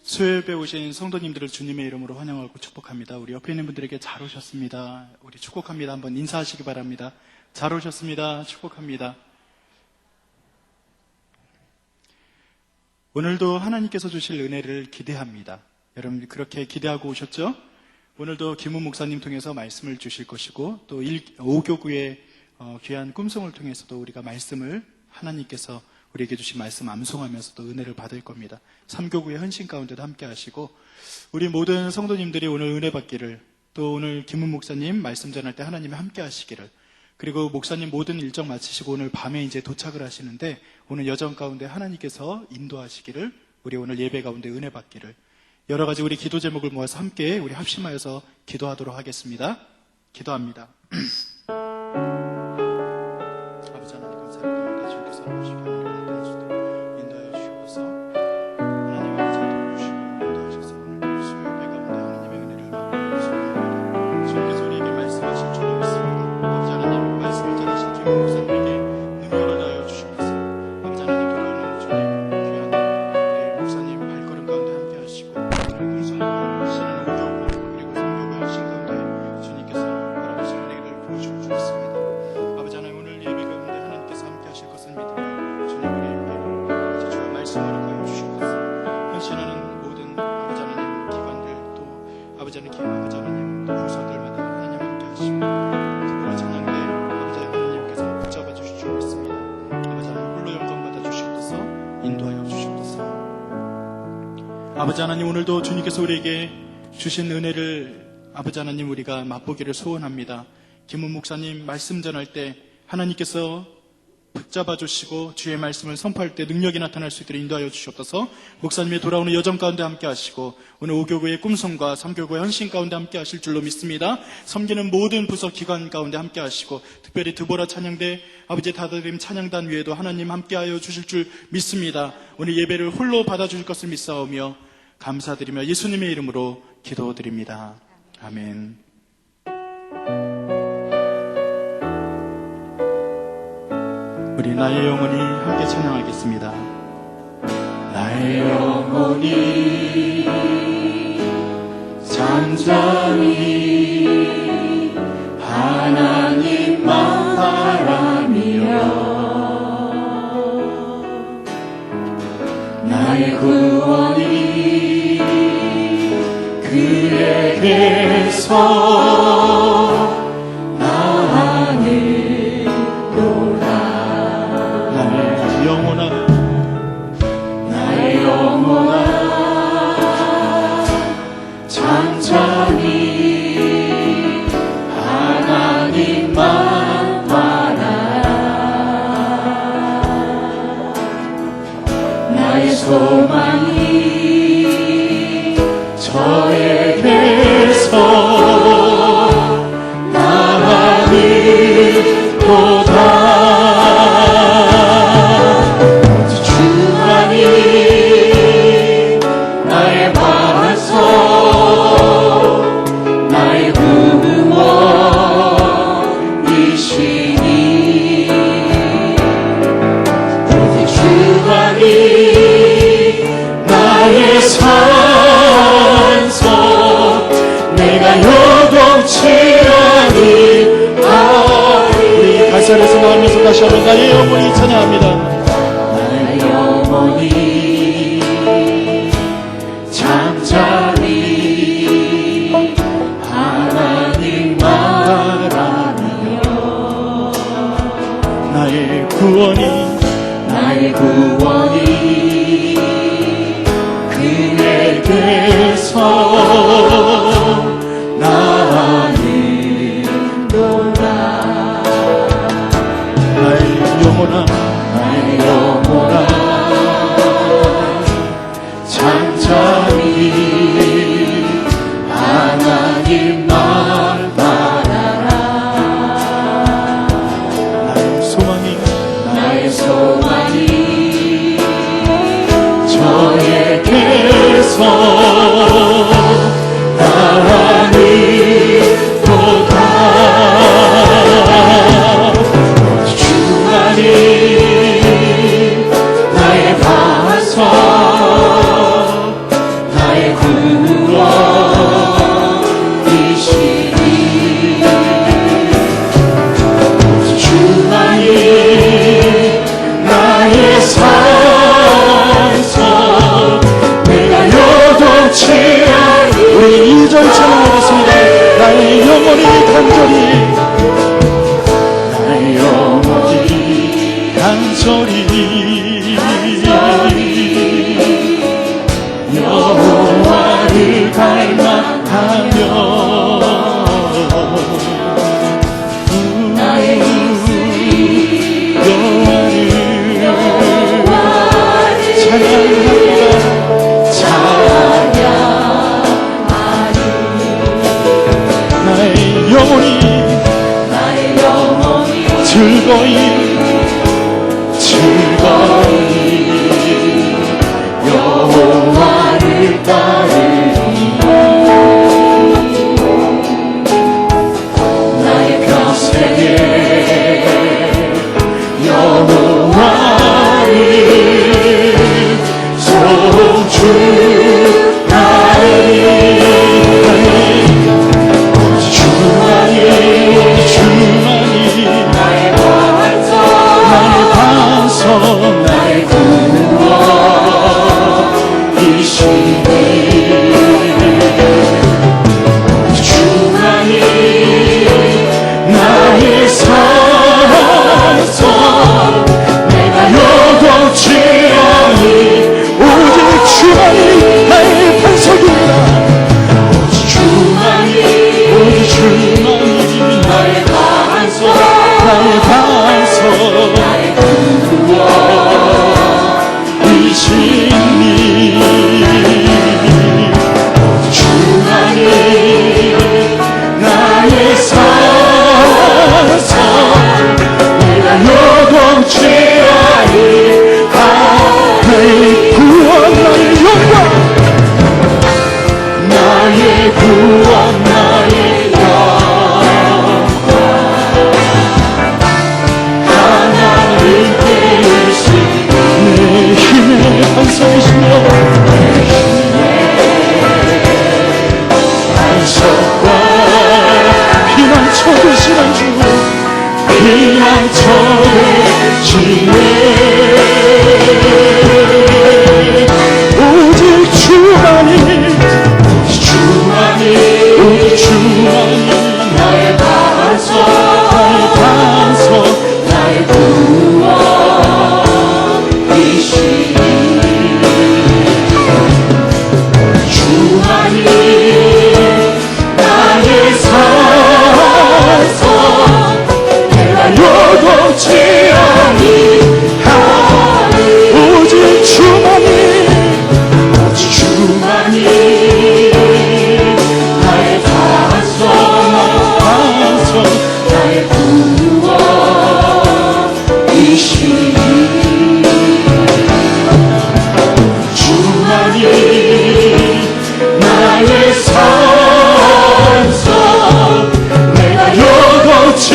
수요예배 오신 성도님들을 주님의 이름으로 환영하고 축복합니다. 우리 옆에 있는 분들에게 잘 오셨습니다. 우리 축복합니다. 한번 인사하시기 바랍니다. 잘 오셨습니다. 축복합니다. 오늘도 하나님께서 주실 은혜를 기대합니다. 여러분 그렇게 기대하고 오셨죠? 오늘도 김훈 목사님 통해서 말씀을 주실 것이고 또 5교구의 귀한 꿈송을 통해서도 우리가 말씀을 하나님께서 우리에게 주신 말씀 암송하면서도 은혜를 받을 겁니다. 3교구의 헌신 가운데도 함께 하시고 우리 모든 성도님들이 오늘 은혜 받기를, 또 오늘 김훈 목사님 말씀 전할 때 하나님이 함께 하시기를, 그리고 목사님 모든 일정 마치시고 오늘 밤에 이제 도착을 하시는데 오늘 여정 가운데 하나님께서 인도하시기를, 우리 오늘 예배 가운데 은혜 받기를, 여러 가지 우리 기도 제목을 모아서 함께 우리 합심하여서 기도하도록 하겠습니다. 기도합니다. 아버지 하나님 감사합니다. 주님께서 오시기 아버지 하나님, 오늘도 주님께서 우리에게 주신 은혜를 아버지 하나님 우리가 맛보기를 소원합니다. 김훈 목사님 말씀 전할 때 하나님께서 붙잡아 주시고 주의 말씀을 선포할 때 능력이 나타날 수 있도록 인도하여 주시옵소서. 목사님의 돌아오는 여정 가운데 함께 하시고 오늘 5교구의 꿈송과 3교구의 헌신 가운데 함께 하실 줄로 믿습니다. 섬기는 모든 부서 기관 가운데 함께 하시고 특별히 드보라 찬양대 아버지의 다드림 찬양단 위에도 하나님 함께하여 주실 줄 믿습니다. 오늘 예배를 홀로 받아주실 것을 믿사오며 감사드리며 예수님의 이름으로 기도드립니다. 아멘. 우리 나의 영혼이 함께 찬양하겠습니다. 나의 영혼이 잠잠히 하나님만 바라며 나의 구원이 그에게서 나아니로다. 나의 영혼아 잠잠히 하나님만 바라라. 나의 소망이 저에게서 나아니로다. 주만이 나의 반석, 나의 구원이시니 오직 주만이 나의 산성, 내가 요동치 아니하리. 우리 가사를 생각하면서 다시 한번 나의 영혼이 찬양합니다. 나의 영혼이 잠잠히 하나님만 바라며 나의 구원이 그에게서 나아니로다. 나의 영혼아 잠잠히 하나님만 바라라. 나의 소망이 저에게서 나아니로다. 주만이 즐거이 여호와를 따르리 나의 평생에 여호와를 소중하리 주만이 나의 반석 나의 구원이시니 주만이 나의 산성 내가 요동치 아니 오직 주만이 나의 반석이라 오직 주만이 나의 반석 나의 구원이시니 주만이 나의 산성 내가 요동치 아니 나의 구원 나의 영광 나의 구원 나의 영광 하나님 되신 내 힘의 반석이시며 내 힘의 반석과 피난처 되시는 주 피난처 되시네 오직 주만이 나의 반석 나의 구원이시니 주만이 나의 산성 내가 요동치 아니하리 오직 주만이 나의 반석 나의 구원이시니 주만이 나의 산성 내가 요동치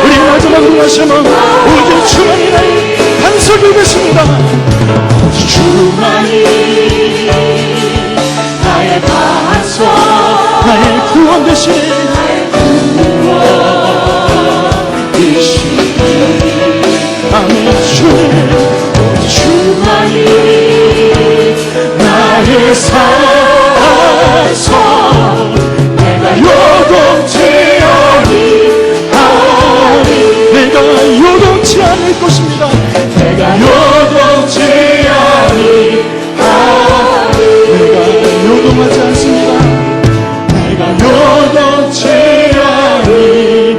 우리 마지막으로 다시 한번 오직 주만이 나의 반석이 되십니다 오직 주만이 나의 반석 나의 구원 되시니 아멘 주만이 나의 산성 내가 요동치 아니하리 내가 요동치 않을 것입니다 내가 요동치 아니하리 내가 요동하지 않습니다 내가 요동치 아니하리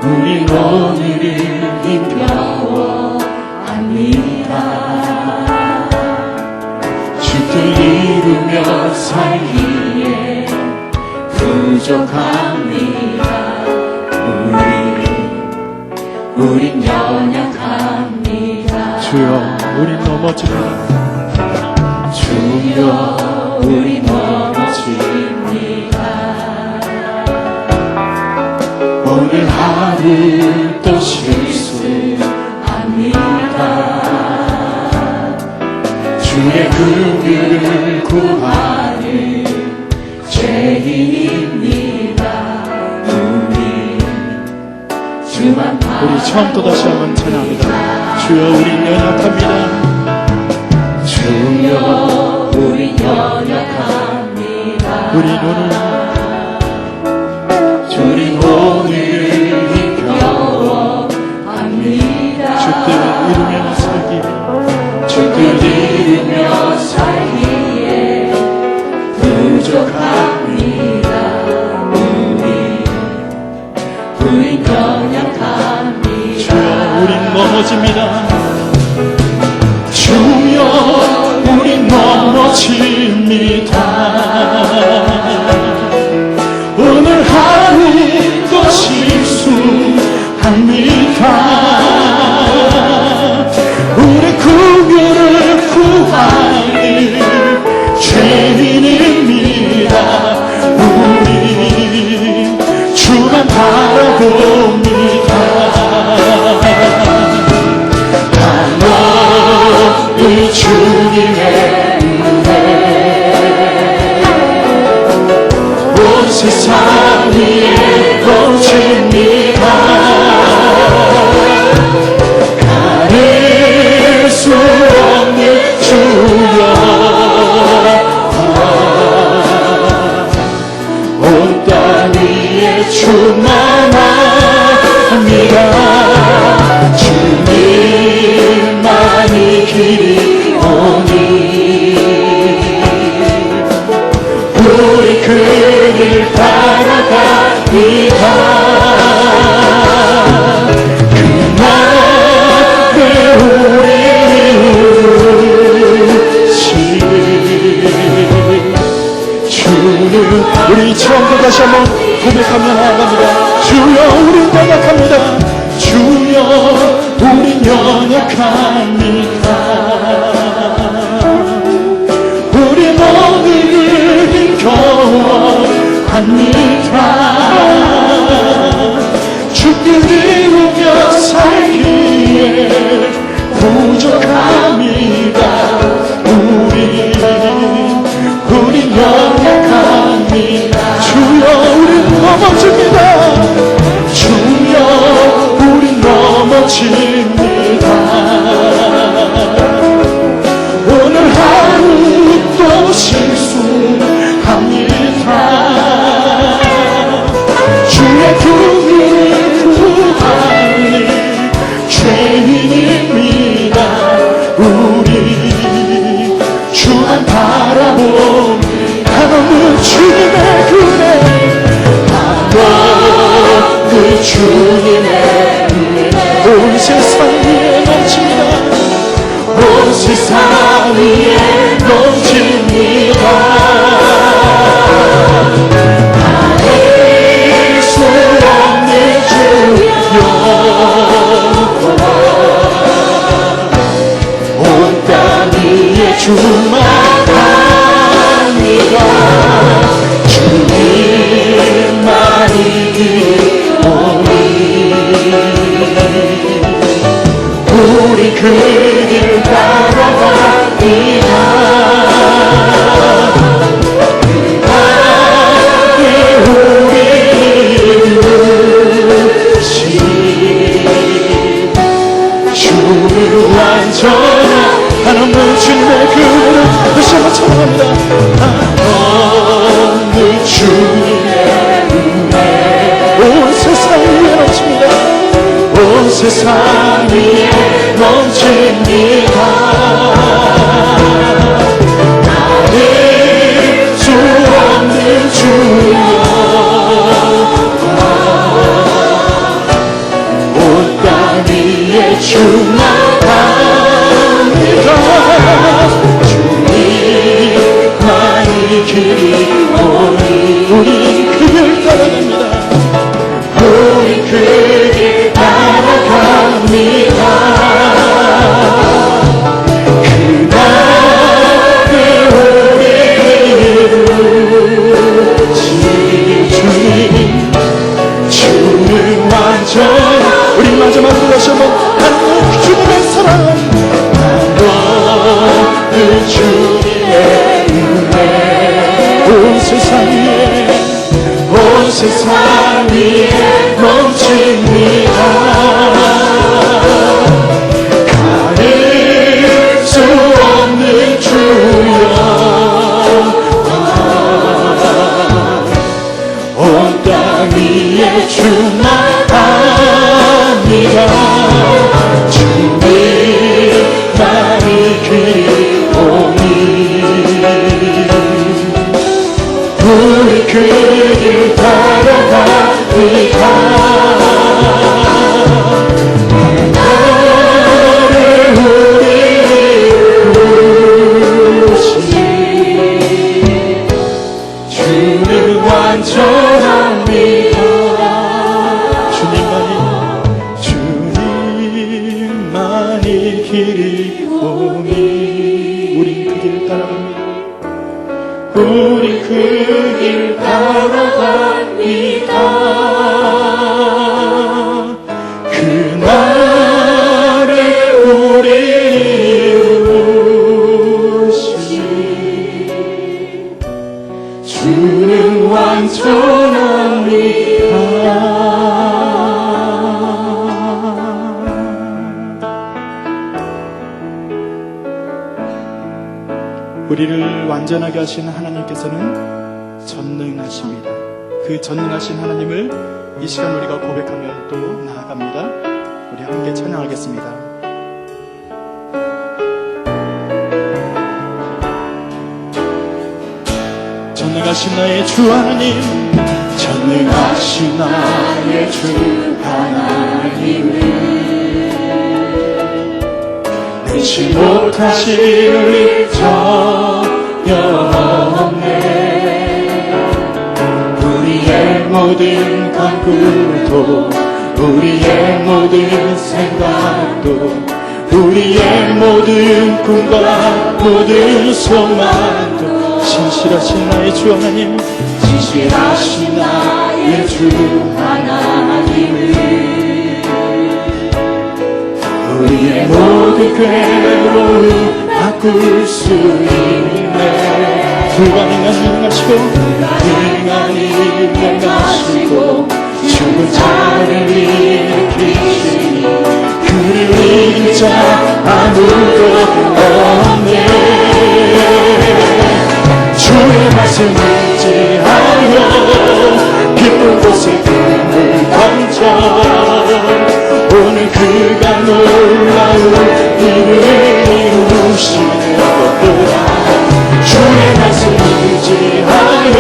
우린 오늘을 힘겨워합니다. 주를 이루며 살기에 부족합니다. 우린 연약합니다. 주여, 우린 넘어집니다. 주여, 우린 넘어집니다. 오늘 하루 또 실수합니다. 주의 긍휼을 구하는 죄인입니다. 우리 처음 또 다시 한번 찬양합니다. 주여, 우린 연약합니다. 주여, 우린 연약합니다. 우린 오늘 힘겨워합니다. 주뜻 이루며 살기에 주뜻 이루며 살기에 부족합니다. 우린 연약합니다. 주여, 우린 넘어집니다. 주여, 우린 넘어집니다. 오늘 하루도 실수합니다. 우리 긍휼을 구하는 죄인입니다. 우리 주만 바라봅니다. 하나님 주님의 은혜 온 세상 위에 넘칩니다. 가릴 수 없는 주여, 온 땅 위에 충만합니다. 주님만이 길이 오니 우리 그 길 따라갑니다. 그날에 우리 주는 우리 처음부터 다시 한번 고백하며 나아갑니다. 주여, 우린 연약합니다. 주여, 우린 연약합니다. 우린 오늘을 힘겨워합니다. 주를 이루며 살기에 부족합니다. 우린 연약합니다. 주여, 우린 넘어집니다. 주여, 우린 넘어집니다. 오늘 하루 또 실수합니다. 주의 긍휼을 구하는 죄인입니다. 우리 주만 바라봅니다. 하나님 주님의 은혜, 하나님 주님의 은혜 온 세상 위에 넘칩니다. 온 세상 위에 넘칩니다. 가릴 수 없는 주여, 온 땅 위에 충만합니다. 주님만이 오니 우리 그 길 따라갑니다. 그날에 우리를 부르신 주를 완전한 하나님 주님의 그를 다시 한번 찬양합니다. 하나님 주님의 은혜 온 세상 위에 넘칩니다. 온 세상 위에 넘칩니다. 가릴 수 없는 주여, 주님만이 길이 오니 우리 그 길 따라갑니다. 우리 그 길 따라갑니다. 그날의 주는 완전 우리 마지막으로 다시 한번 하나님 주님의 사랑 그 주님의 은혜 온 세상 위에 넘칩니다. 가릴 수 없는 주여 온 땅 위에 충만합니다. 주님만이 길이 오니 우리 그 길 따라갑니다. 나를 우리 부르시니 주는 완전합니다. 주님만이 길이 오니 우린 그 길 따라갑니다. 우리 그 길 따라갑니다. 그날에 우리 이루시니 주는 완전합니다. 우리를 완전하게 하시는 하나님께서는 전능하십니다. 그 전능하신 하나님을 이 시간 우리가 고백하며 또 나아갑니다. 우리 함께 찬양하겠습니다. 전능하신 나의 주 하나님, 전능하신 나의 주 하나님을 내지 못하실 일 전혀 없네. 우리의 모든 간구도 우리의 모든 생각도 우리의 모든 꿈과 모든 소망도 진실하신 나의 주 하나님, 진실하신 나의 주 하나님을 우리의 모든 괴로움 바꿀 수 있네. 불가능한 일 하시고 불가능한 일을 하시고 죽은 자를 일으키시니 그를 이긴 자 아무도 없네. 주의 말씀 의지하여 기쁜 곳에 꿈을 던져 오늘 그가 놀라운 일을 이루시는 것보다 주의 말씀 의지하여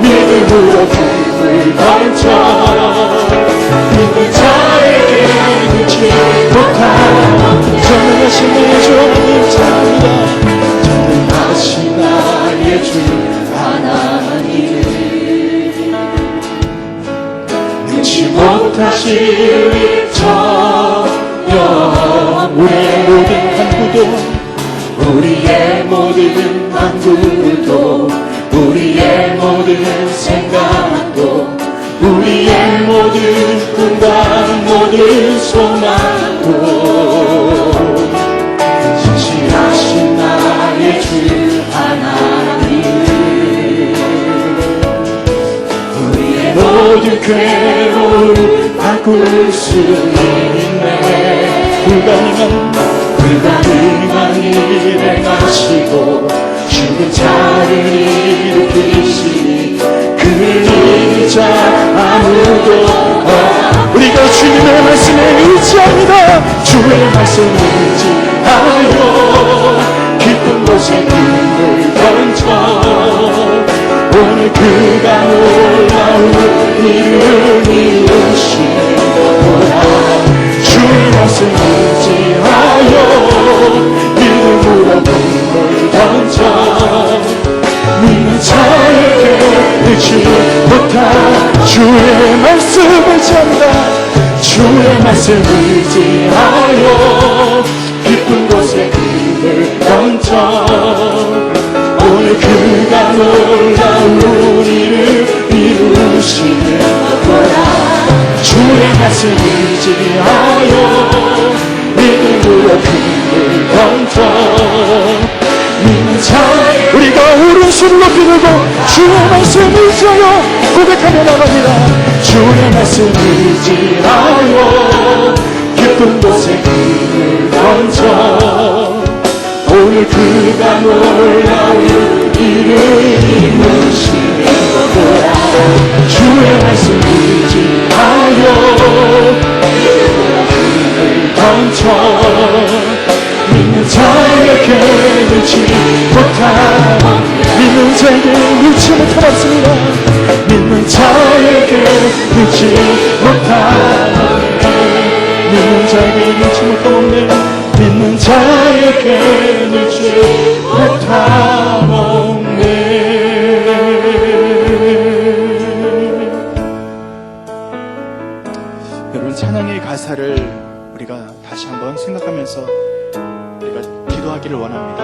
믿음으로 꿈을 던져 믿는 자에게 그치 못한 전능하신 나의 주 하나님 찬양합니다. 전능하신 나의 주 하나님 능치 못하실 일 전혀 우리의 모든 간구도 우리의 모든 간구도 우리의 모든 생각도 우리의 모든 꿈과 모든 소망도 진실하신 나의 주 하나님 우리의 모든 괴로움 바꿀 수 있네. 불가능한 일을 행하시고 죽은 자를 일으키시니 그를 이긴 자 아무도 없. 우리가 주님의 말씀에 의지합니다. 주의 말씀 의지하여 기쁜 곳에 꿈을 던져 오늘 그가 놀라운 일을 이루시는 거라. 주의 말씀 의지하여 주의 말씀을 전다 주의 말씀을 의지하여 깊은 곳에 그를 던져 오늘 그가 놀라운 일을 이루시는 거라 주의 말씀 의지하여 믿음으로 그를 던져 믿는 자 우리가 오른손을 높이 들고 주의 말씀 의지하여 고백하며 나갑니다 주의 말씀 의지하여 깊은 곳에 그를 던져 오늘 그가 놀라운 일을 이루시는 거라 주의 말씀 의지하여 그를 던져 믿는 자에게 놓지 못하고 믿는 자에게 놓지 못하겠습니다 믿는 자에게 놓지 못하고 믿는 자에게 놓지 못하옵네 믿는 자에게 놓지 못하옵네 여러분 찬양의 가사를 우리가 다시 한번 생각하면서 우리가 기도하기를 원합니다.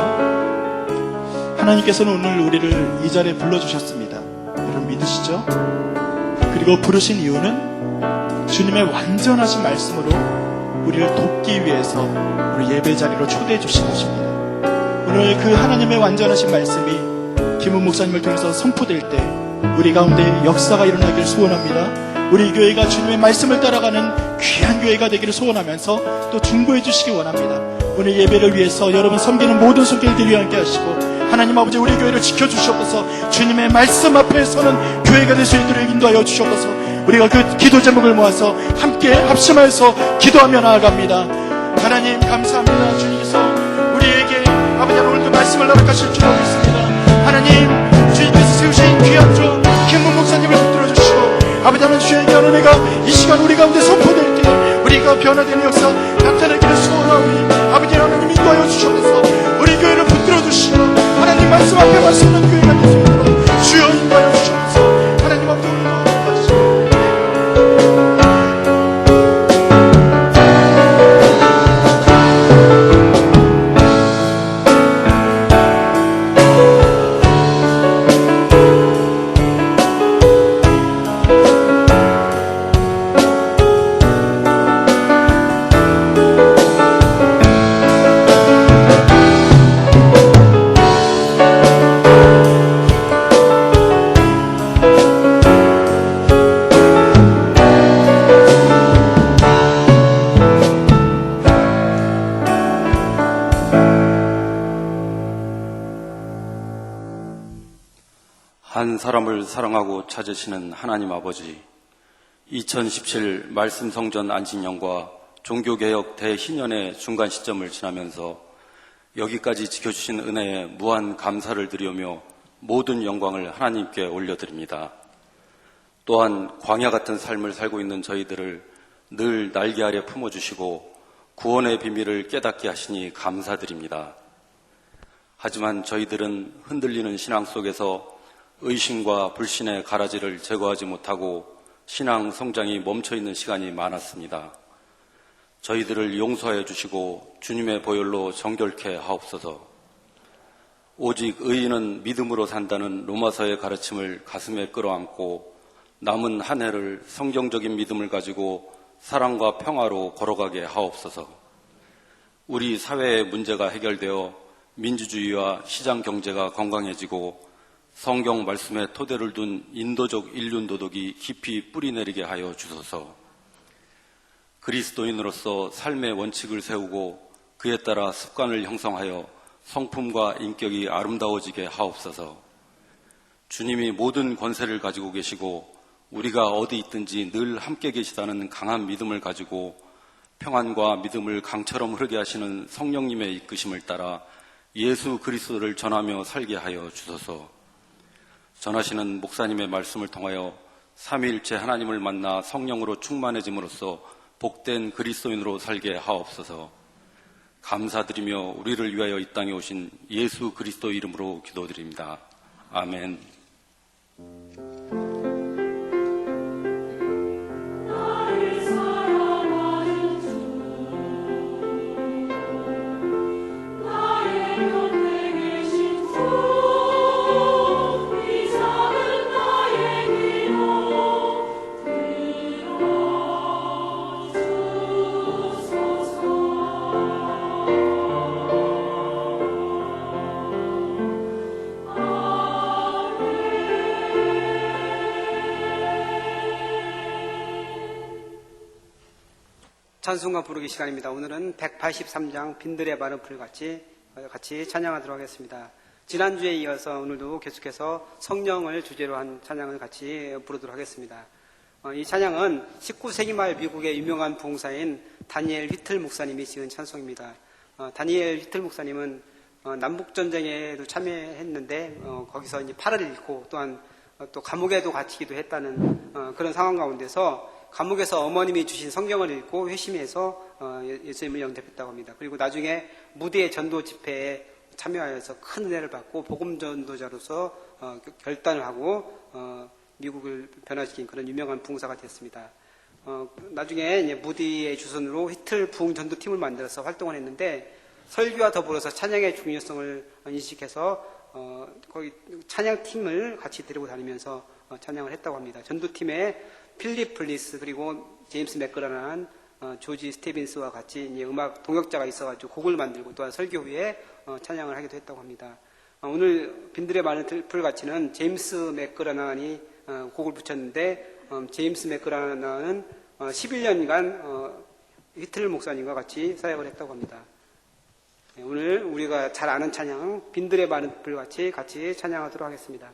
하나님께서는 오늘 우리를 이 자리에 불러주셨습니다. 여러분 믿으시죠? 그리고 부르신 이유는 주님의 완전하신 말씀으로 우리를 돕기 위해서 우리 예배 자리로 초대해 주신 것입니다. 오늘 그 하나님의 완전하신 말씀이 김은 목사님을 통해서 선포될 때 우리 가운데 역사가 일어나기를 소원합니다. 우리 교회가 주님의 말씀을 따라가는 귀한 교회가 되기를 소원하면서 또 중보해 주시기 원합니다. 오늘 예배를 위해서 여러분 섬기는 모든 손길들이 함께 하시고 하나님 아버지 우리 교회를 지켜주시옵소서 주님의 말씀 앞에 서는 교회가 될 수 있도록 인도하여 주시옵소서 우리가 그 기도 제목을 모아서 함께 합심하여서 기도하며 나아갑니다. 하나님 감사합니다. 주님께서 우리에게 아버지 오늘도 말씀을 허락하실 줄 알고 있습니다. 하나님 주님께서 세우신 귀한 종 김문 목사님을 붙들어 주시고 아버지 하나님 주의 귀한 은혜가 이 시간 우리 가운데 선포될 때 우리가 변화되는 역사 나타나기를 소원하오니 아버지 하나님 인도하여 주시옵소서 우리 교회를 붙들어 주시고 하나님 말씀 앞에 말씀하는 교회가 될 수 있도록 주여 인도하여 주시옵소서 하나님 앞에 오늘도 한 사람을 사랑하고 찾으시는 하나님 아버지 2017 말씀성전 안식년과 종교개혁 대희년의 중간 시점을 지나면서 여기까지 지켜주신 은혜에 무한 감사를 드리며 모든 영광을 하나님께 올려드립니다. 또한 광야 같은 삶을 살고 있는 저희들을 늘 날개 아래 품어주시고 구원의 비밀을 깨닫게 하시니 감사드립니다. 하지만 저희들은 흔들리는 신앙 속에서 의심과 불신의 가라지를 제거하지 못하고 신앙 성장이 멈춰있는 시간이 많았습니다. 저희들을 용서해 주시고 주님의 보혈로 정결케 하옵소서. 오직 의인은 믿음으로 산다는 로마서의 가르침을 가슴에 끌어안고 남은 한 해를 성경적인 믿음을 가지고 사랑과 평화로 걸어가게 하옵소서. 우리 사회의 문제가 해결되어 민주주의와 시장 경제가 건강해지고 성경 말씀에 토대를 둔 인도적 인륜 도덕이 깊이 뿌리내리게 하여 주소서. 그리스도인으로서 삶의 원칙을 세우고 그에 따라 습관을 형성하여 성품과 인격이 아름다워지게 하옵소서. 주님이 모든 권세를 가지고 계시고 우리가 어디 있든지 늘 함께 계시다는 강한 믿음을 가지고 평안과 믿음을 강처럼 흐르게 하시는 성령님의 이끄심을 따라 예수 그리스도를 전하며 살게 하여 주소서. 전하시는 목사님의 말씀을 통하여 삼위일체 하나님을 만나 성령으로 충만해짐으로써 복된 그리스도인으로 살게 하옵소서. 감사드리며 우리를 위하여 이 땅에 오신 예수 그리스도 이름으로 기도드립니다. 아멘. 찬송가 부르기 시간입니다. 오늘은 183장 빈들의 마른 풀 같이 찬양하도록 하겠습니다. 지난주에 이어서 오늘도 계속해서 성령을 주제로 한 찬양을 같이 부르도록 하겠습니다. 이 찬양은 19세기 말 미국의 유명한 부흥사인 다니엘 휘틀 목사님이 지은 찬송입니다. 다니엘 휘틀 목사님은 남북전쟁에도 참여했는데 거기서 이제 팔을 잃고 또한 또 감옥에도 갇히기도 했다는 그런 상황 가운데서 감옥에서 어머님이 주신 성경을 읽고 회심해서 예수님을 영접했다고 합니다. 그리고 나중에 무대의 전도 집회에 참여하여서 큰 은혜를 받고 복음 전도자로서 결단을 하고 미국을 변화시킨 그런 유명한 부흥사가 됐습니다. 나중에 이제 무디의 주선으로 휘틀 부흥 전도팀을 만들어서 활동을 했는데 설교와 더불어서 찬양의 중요성을 인식해서 거기 찬양팀을 같이 데리고 다니면서 찬양을 했다고 합니다. 전도팀에 필립 블리스 그리고 제임스 맥그라난 조지 스테빈스와 같이 이제 음악 동역자가 있어가지고 곡을 만들고 또한 설교 후에 찬양을 하기도 했다고 합니다. 오늘 빈들의 마른 풀 같이는 제임스 맥그라난이 곡을 붙였는데 제임스 맥그라난은 11년간 휘틀 목사님과 같이 사역을 했다고 합니다. 오늘 우리가 잘 아는 찬양 빈들의 마른 풀 같이 찬양하도록 하겠습니다.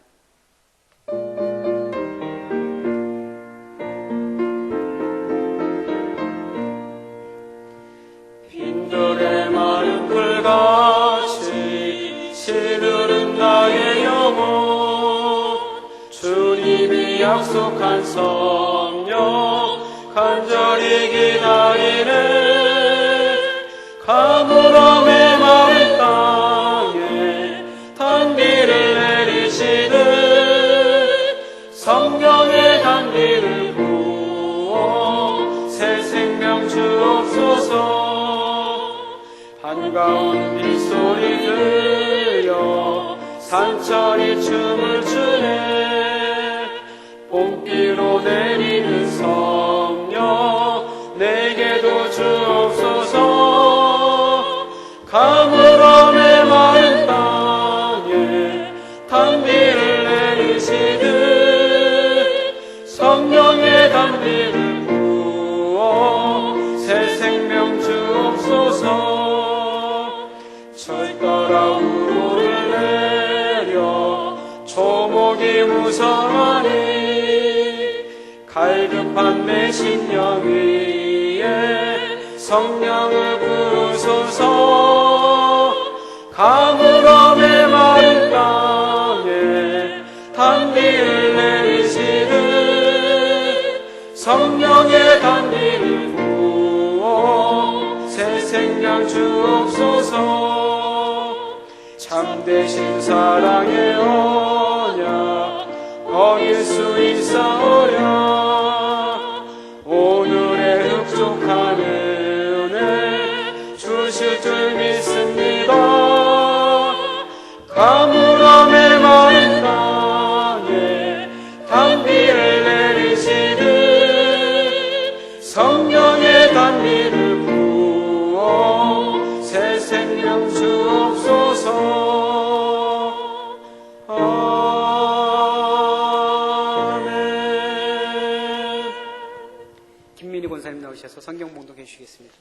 빈들의 마른 풀같이 시들은 나의 영혼 주님이 약속한 성령 간절히 기다리네 가물함의 마른 땅에 단비를 내리시듯 성령의 단비를 부어 새 생명 주옵소서 반가운 빗소리 들려 산천이 춤을 추네 봄비로 내리는 성령 내게도 주옵소서 가물함의 마른 땅에 단비를 내리시듯 성령의 단비를 부어 새 생명 주옵소서 철가라 우로를 내려 조목이 무성하니 갈급한 내 심령 위에 성령을 부으소서 가물함의 마른 땅에 단비를 내리시듯 성령의 단비를 부어 새 생명 주옵소서 참되신 사랑의 언약 어길 수 있사오랴 오늘의 흡족한 은혜 주실 줄 믿습니다 가물함의 마른 땅에 단비를 내리시듯 성령의 단비를 부어 새 생명 주옵소서 아멘. 김민희 권사님 나오셔서 성경 봉독해 주시겠습니다.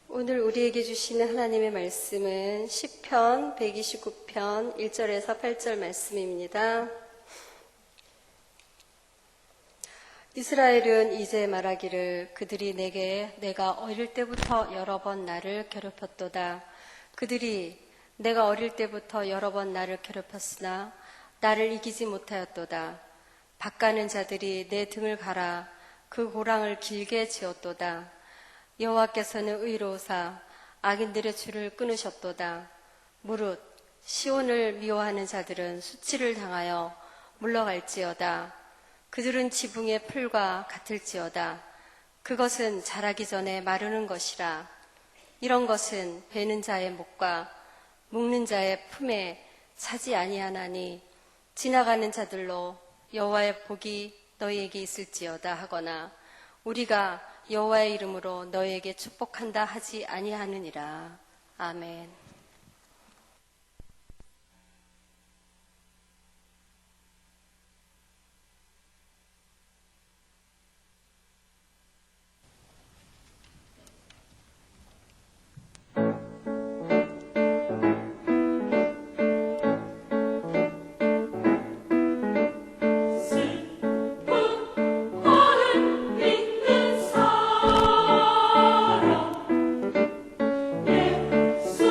오늘 우리에게 주시는 하나님의 말씀은 시편 129편 1절에서 8절 말씀입니다. 이스라엘은 이제 말하기를 그들이 내게 내가 어릴 때부터 여러 번 나를 괴롭혔도다. 그들이 내가 어릴 때부터 여러 번 나를 괴롭혔으나 나를 이기지 못하였도다. 밭가는 자들이 내 등을 갈아 그 고랑을 길게 지었도다. 여호와께서는 의로우사 악인들의 줄을 끊으셨도다. 무릇 시온을 미워하는 자들은 수치를 당하여 물러갈지어다. 그들은 지붕의 풀과 같을지어다. 그것은 자라기 전에 마르는 것이라. 이런 것은 베는 자의 목과 묶는 자의 품에 차지 아니하나니 지나가는 자들로 여호와의 복이 너희에게 있을지어다 하거나 우리가 여호와의 이름으로 너에게 축복한다 하지 아니하느니라. 아멘. 예수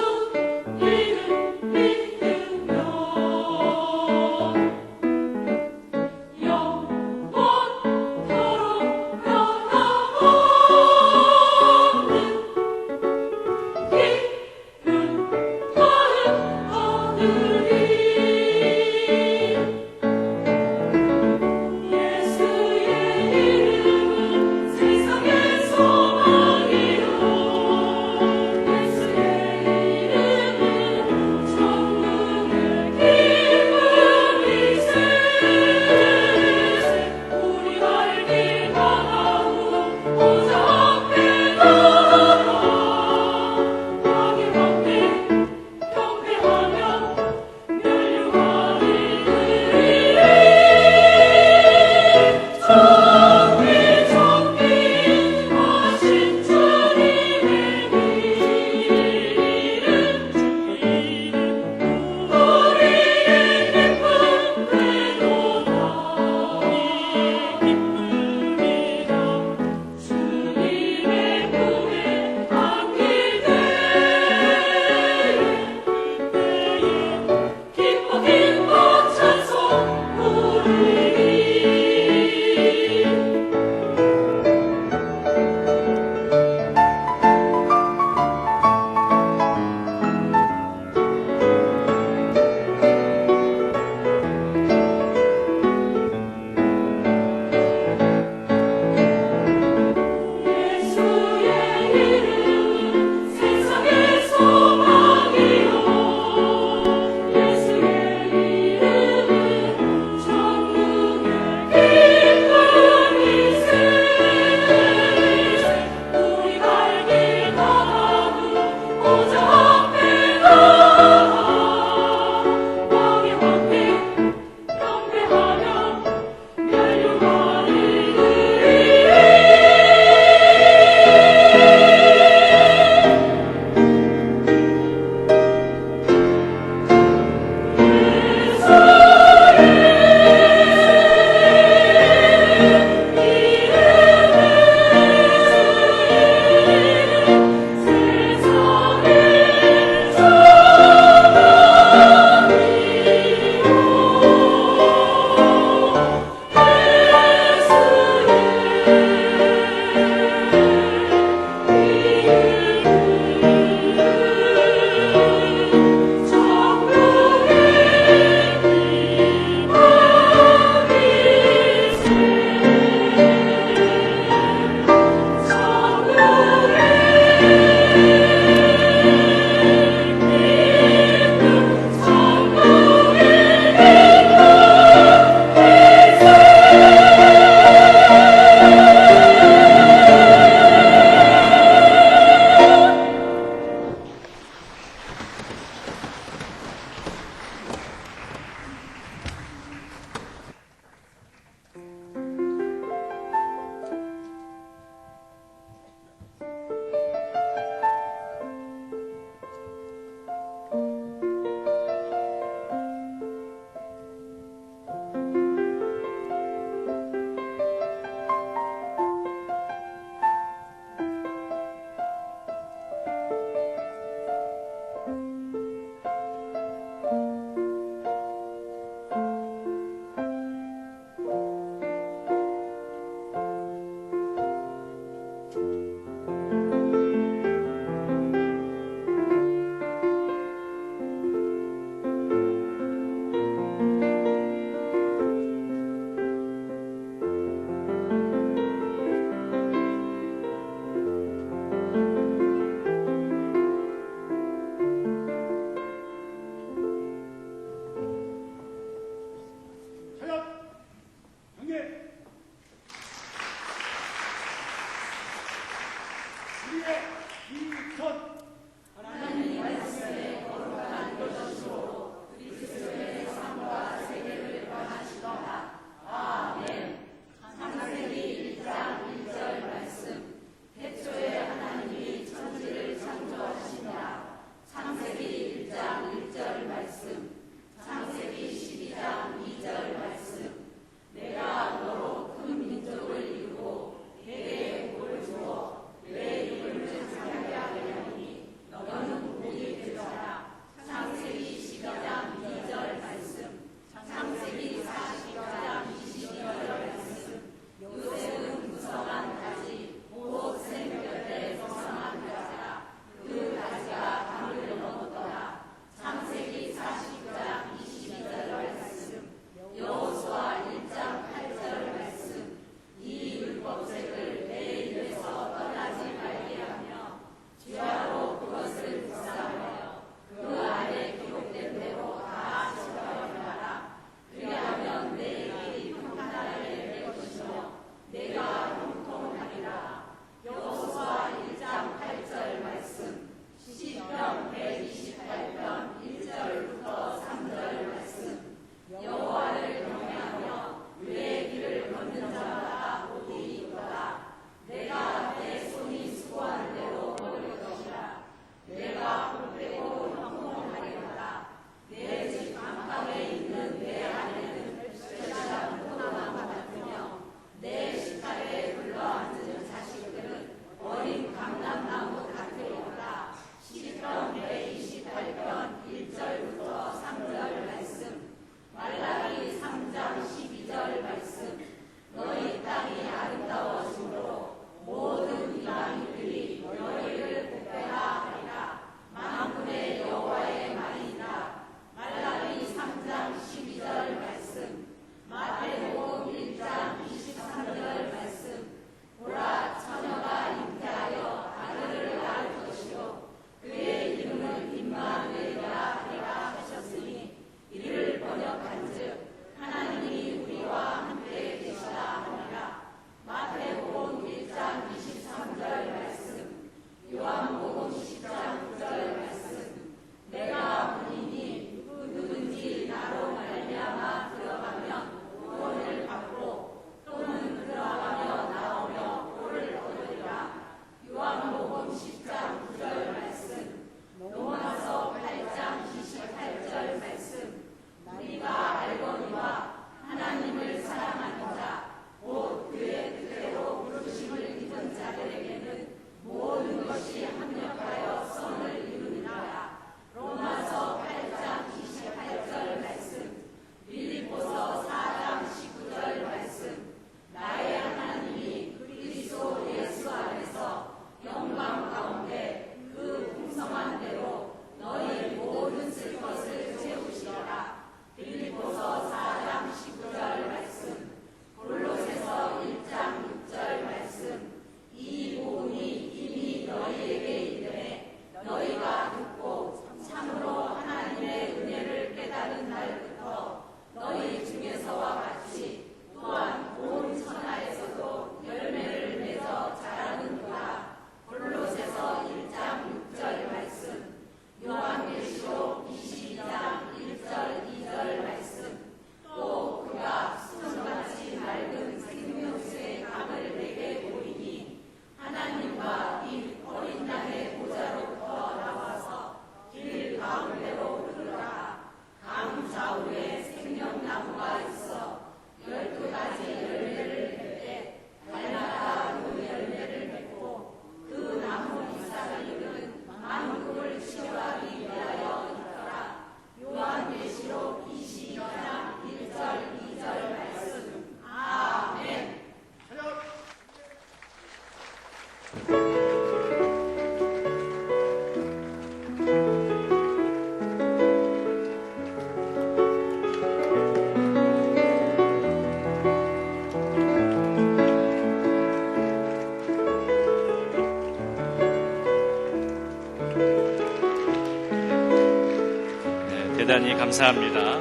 대단히 감사합니다.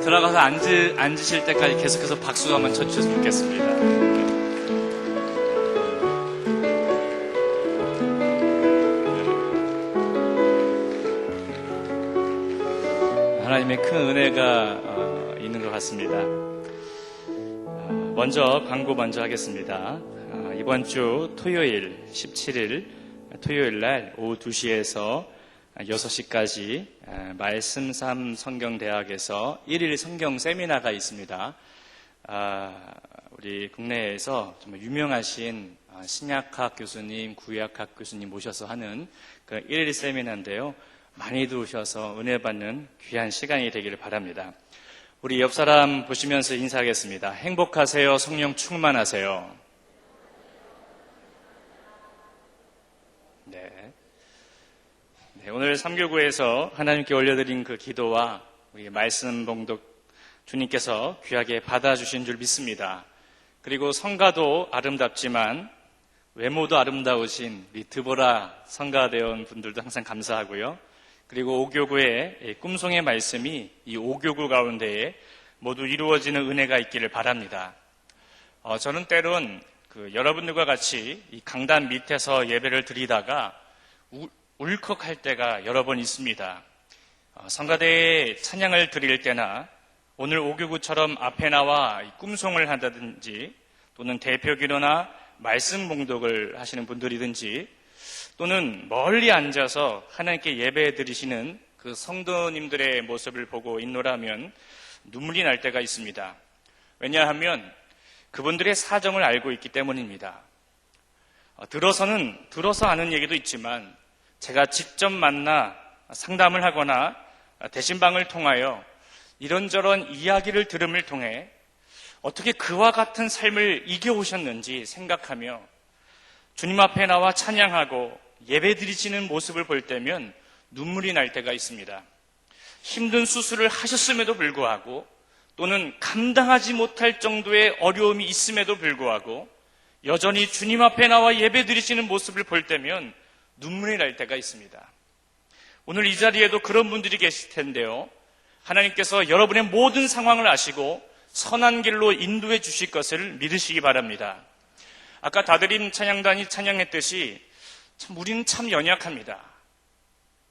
들어가서 앉으실 때까지 계속해서 박수 한번 쳐주셨으면 좋겠습니다. 하나님의 큰 은혜가 있는 것 같습니다. 먼저 광고 먼저 하겠습니다. 이번 주 토요일 17일 토요일 날 오후 2시에서 6시까지 말씀 삶 성경대학에서 1일 성경 세미나가 있습니다. 우리 국내에서 정말 유명하신 신약학 교수님, 구약학 교수님 모셔서 하는 그 1일 세미나인데요. 많이들 오셔서 은혜 받는 귀한 시간이 되기를 바랍니다. 우리 옆 사람 보시면서 인사하겠습니다. 행복하세요. 성령 충만하세요. 네, 오늘 3교구에서 하나님께 올려드린 그 기도와 우리 말씀 봉독 주님께서 귀하게 받아주신 줄 믿습니다. 그리고 성가도 아름답지만 외모도 아름다우신 우리 드보라 성가대원 분들도 항상 감사하고요. 그리고 5교구의 꿈송의 말씀이 이 5교구 가운데에 모두 이루어지는 은혜가 있기를 바랍니다. 저는 때론 여러분들과 같이 이 강단 밑에서 예배를 드리다가 울컥할 때가 여러 번 있습니다. 성가대에 찬양을 드릴 때나 오늘 5교구처럼 앞에 나와 꿈송을 한다든지 또는 대표기도나 말씀 봉독을 하시는 분들이든지 또는 멀리 앉아서 하나님께 예배 드리시는 그 성도님들의 모습을 보고 있노라면 눈물이 날 때가 있습니다. 왜냐하면 그분들의 사정을 알고 있기 때문입니다. 들어서 아는 얘기도 있지만 제가 직접 만나 상담을 하거나 대신방을 통하여 이런저런 이야기를 들음을 통해 어떻게 그와 같은 삶을 이겨오셨는지 생각하며 주님 앞에 나와 찬양하고 예배 드리시는 모습을 볼 때면 눈물이 날 때가 있습니다. 힘든 수술을 하셨음에도 불구하고 또는 감당하지 못할 정도의 어려움이 있음에도 불구하고 여전히 주님 앞에 나와 예배 드리시는 모습을 볼 때면 눈물이 날 때가 있습니다. 오늘 이 자리에도 그런 분들이 계실 텐데요. 하나님께서 여러분의 모든 상황을 아시고 선한 길로 인도해 주실 것을 믿으시기 바랍니다. 아까 다드림 찬양단이 찬양했듯이 우리는 참 연약합니다.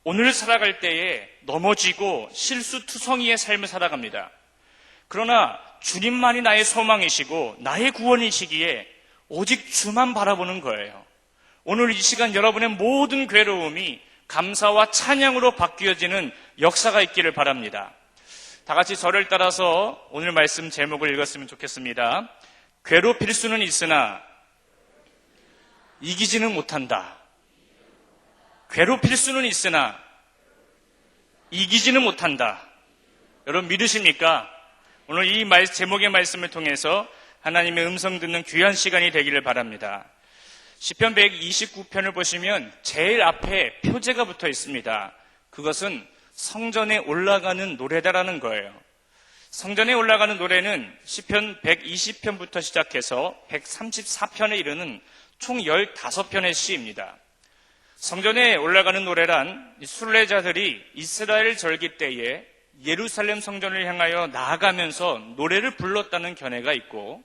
오늘 살아갈 때에 넘어지고 실수투성이의 삶을 살아갑니다. 그러나 주님만이 나의 소망이시고 나의 구원이시기에 오직 주만 바라보는 거예요. 오늘 이 시간 여러분의 모든 괴로움이 감사와 찬양으로 바뀌어지는 역사가 있기를 바랍니다. 다 같이 저를 따라서 오늘 말씀 제목을 읽었으면 좋겠습니다. 괴롭힐 수는 있으나 이기지는 못한다. 괴롭힐 수는 있으나 이기지는 못한다. 여러분 믿으십니까? 오늘 이 제목의 말씀을 통해서 하나님의 음성 듣는 귀한 시간이 되기를 바랍니다. 시편 129편을 보시면 제일 앞에 표제가 붙어 있습니다. 그것은 성전에 올라가는 노래다라는 거예요. 성전에 올라가는 노래는 시편 120편부터 시작해서 134편에 이르는 총 15편의 시입니다. 성전에 올라가는 노래란 순례자들이 이스라엘 절기 때에 예루살렘 성전을 향하여 나아가면서 노래를 불렀다는 견해가 있고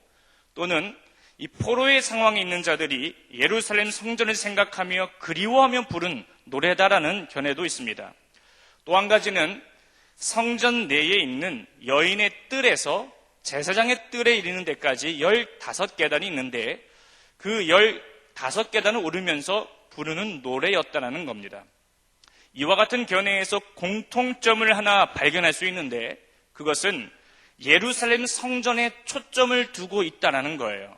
또는 이 포로의 상황에 있는 자들이 예루살렘 성전을 생각하며 그리워하며 부른 노래다라는 견해도 있습니다. 또 한 가지는 성전 내에 있는 여인의 뜰에서 제사장의 뜰에 이르는 데까지 15계단이 있는데 그 15계단을 오르면서 부르는 노래였다는 겁니다. 이와 같은 견해에서 공통점을 하나 발견할 수 있는데 그것은 예루살렘 성전에 초점을 두고 있다는 거예요.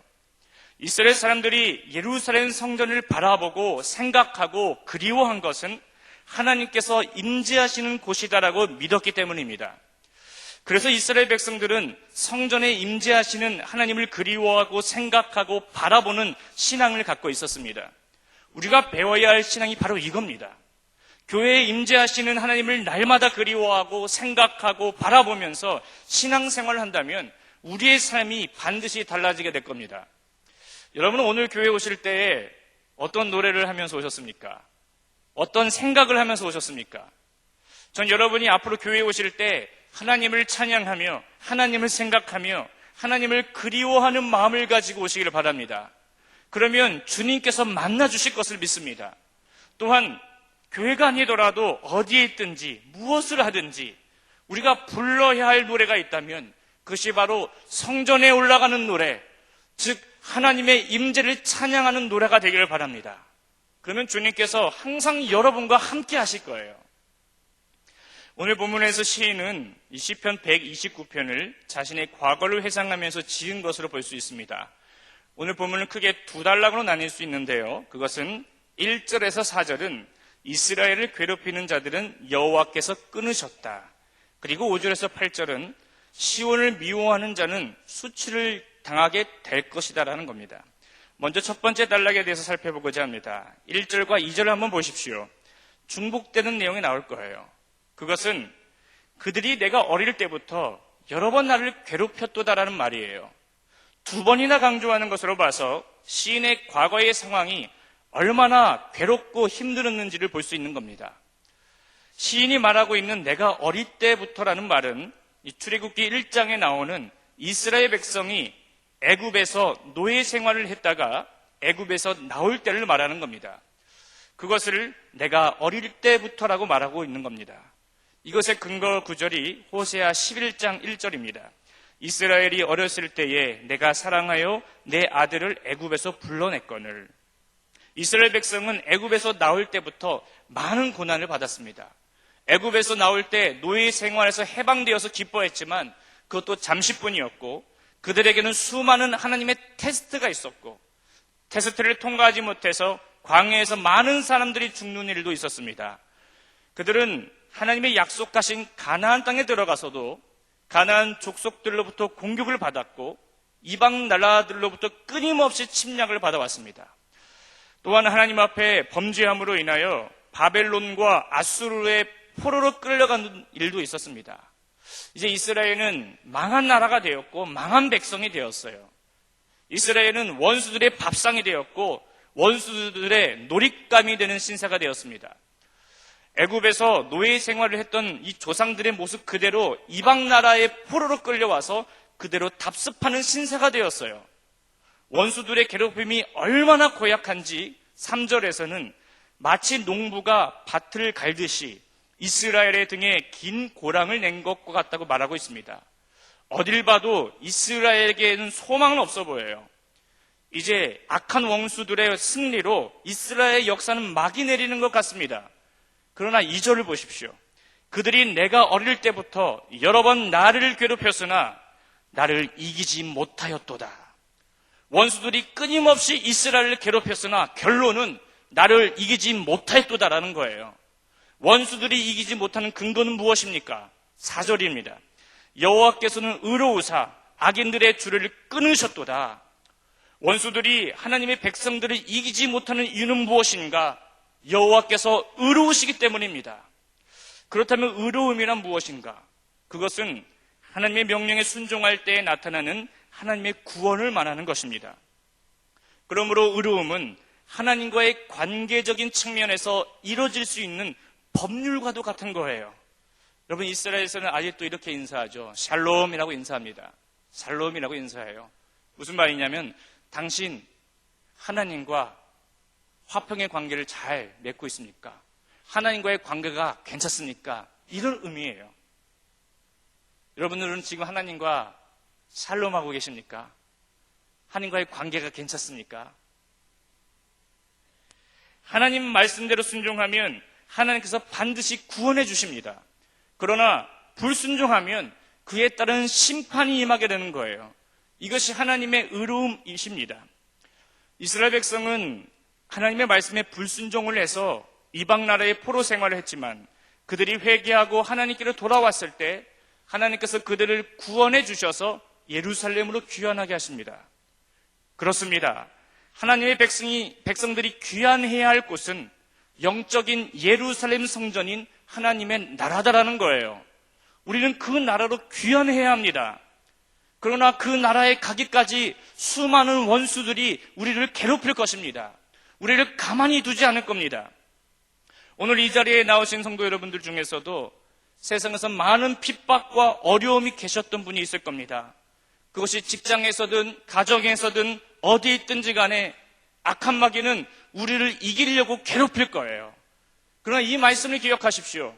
이스라엘 사람들이 예루살렘 성전을 바라보고 생각하고 그리워한 것은 하나님께서 임재하시는 곳이다라고 믿었기 때문입니다. 그래서 이스라엘 백성들은 성전에 임재하시는 하나님을 그리워하고 생각하고 바라보는 신앙을 갖고 있었습니다. 우리가 배워야 할 신앙이 바로 이겁니다. 교회에 임재하시는 하나님을 날마다 그리워하고 생각하고 바라보면서 신앙생활을 한다면 우리의 삶이 반드시 달라지게 될 겁니다. 여러분은 오늘 교회에 오실 때에 어떤 노래를 하면서 오셨습니까? 어떤 생각을 하면서 오셨습니까? 전 여러분이 앞으로 교회에 오실 때 하나님을 찬양하며 하나님을 생각하며 하나님을 그리워하는 마음을 가지고 오시기를 바랍니다. 그러면 주님께서 만나 주실 것을 믿습니다. 또한 교회가 아니더라도 어디에 있든지 무엇을 하든지 우리가 불러야 할 노래가 있다면 그것이 바로 성전에 올라가는 노래, 즉 하나님의 임재를 찬양하는 노래가 되기를 바랍니다. 그러면 주님께서 항상 여러분과 함께 하실 거예요. 오늘 본문에서 시인은 이 시편 129편을 자신의 과거를 회상하면서 지은 것으로 볼 수 있습니다. 오늘 본문은 크게 두 단락으로 나뉠 수 있는데요. 그것은 1절에서 4절은 이스라엘을 괴롭히는 자들은 여호와께서 끊으셨다. 그리고 5절에서 8절은 시온을 미워하는 자는 수치를 당하게 될 것이다라는 겁니다. 먼저 첫 번째 단락에 대해서 살펴보고자 합니다. 1절과 2절을 한번 보십시오. 중복되는 내용이 나올 거예요. 그것은 그들이 내가 어릴 때부터 여러 번 나를 괴롭혔도다라는 말이에요. 두 번이나 강조하는 것으로 봐서 시인의 과거의 상황이 얼마나 괴롭고 힘들었는지를 볼 수 있는 겁니다. 시인이 말하고 있는 내가 어릴 때부터라는 말은 이 출애굽기 1장에 나오는 이스라엘 백성이 애굽에서 노예 생활을 했다가 애굽에서 나올 때를 말하는 겁니다. 그것을 내가 어릴 때부터라고 말하고 있는 겁니다. 이것의 근거 구절이 호세아 11장 1절입니다. 이스라엘이 어렸을 때에 내가 사랑하여 내 아들을 애굽에서 불러냈거늘. 이스라엘 백성은 애굽에서 나올 때부터 많은 고난을 받았습니다. 애굽에서 나올 때 노예 생활에서 해방되어서 기뻐했지만 그것도 잠시뿐이었고 그들에게는 수많은 하나님의 테스트가 있었고 테스트를 통과하지 못해서 광야에서 많은 사람들이 죽는 일도 있었습니다. 그들은 하나님의 약속하신 가나안 땅에 들어가서도 가나안 족속들로부터 공격을 받았고 이방 나라들로부터 끊임없이 침략을 받아왔습니다. 또한 하나님 앞에 범죄함으로 인하여 바벨론과 아수르의 포로로 끌려가는 일도 있었습니다. 이제 이스라엘은 망한 나라가 되었고 망한 백성이 되었어요. 이스라엘은 원수들의 밥상이 되었고 원수들의 놀잇감이 되는 신세가 되었습니다. 애굽에서 노예 생활을 했던 이 조상들의 모습 그대로 이방 나라의 포로로 끌려와서 그대로 답습하는 신세가 되었어요. 원수들의 괴롭힘이 얼마나 고약한지 3절에서는 마치 농부가 밭을 갈듯이 이스라엘의 등에 긴 고랑을 낸 것과 같다고 말하고 있습니다. 어딜 봐도 이스라엘에게는 소망은 없어 보여요. 이제 악한 원수들의 승리로 이스라엘의 역사는 막이 내리는 것 같습니다. 그러나 2절을 보십시오. 그들이 내가 어릴 때부터 여러 번 나를 괴롭혔으나 나를 이기지 못하였도다. 원수들이 끊임없이 이스라엘을 괴롭혔으나 결론은 나를 이기지 못하였도다라는 거예요. 원수들이 이기지 못하는 근거는 무엇입니까? 4절입니다. 여호와께서는 의로우사 악인들의 줄을 끊으셨도다. 원수들이 하나님의 백성들을 이기지 못하는 이유는 무엇인가? 여호와께서 의로우시기 때문입니다. 그렇다면 의로움이란 무엇인가? 그것은 하나님의 명령에 순종할 때에 나타나는 하나님의 구원을 말하는 것입니다. 그러므로 의로움은 하나님과의 관계적인 측면에서 이루어질 수 있는 법률과도 같은 거예요. 여러분, 이스라엘에서는 아직도 이렇게 인사하죠. 샬롬이라고 인사합니다. 샬롬이라고 인사해요. 무슨 말이냐면 당신 하나님과 화평의 관계를 잘 맺고 있습니까? 하나님과의 관계가 괜찮습니까? 이런 의미예요. 여러분들은 지금 하나님과 샬롬하고 계십니까? 하나님과의 관계가 괜찮습니까? 하나님 말씀대로 순종하면 하나님께서 반드시 구원해 주십니다. 그러나 불순종하면 그에 따른 심판이 임하게 되는 거예요. 이것이 하나님의 의로움이십니다. 이스라엘 백성은 하나님의 말씀에 불순종을 해서 이방 나라의 포로 생활을 했지만 그들이 회개하고 하나님께로 돌아왔을 때 하나님께서 그들을 구원해 주셔서 예루살렘으로 귀환하게 하십니다. 그렇습니다. 하나님의 백성들이 귀환해야 할 곳은 영적인 예루살렘 성전인 하나님의 나라다라는 거예요. 우리는 그 나라로 귀환해야 합니다. 그러나 그 나라에 가기까지 수많은 원수들이 우리를 괴롭힐 것입니다. 우리를 가만히 두지 않을 겁니다. 오늘 이 자리에 나오신 성도 여러분들 중에서도 세상에서 많은 핍박과 어려움이 계셨던 분이 있을 겁니다. 그것이 직장에서든 가정에서든 어디 있든지 간에 악한 마귀는 우리를 이기려고 괴롭힐 거예요. 그러나 이 말씀을 기억하십시오.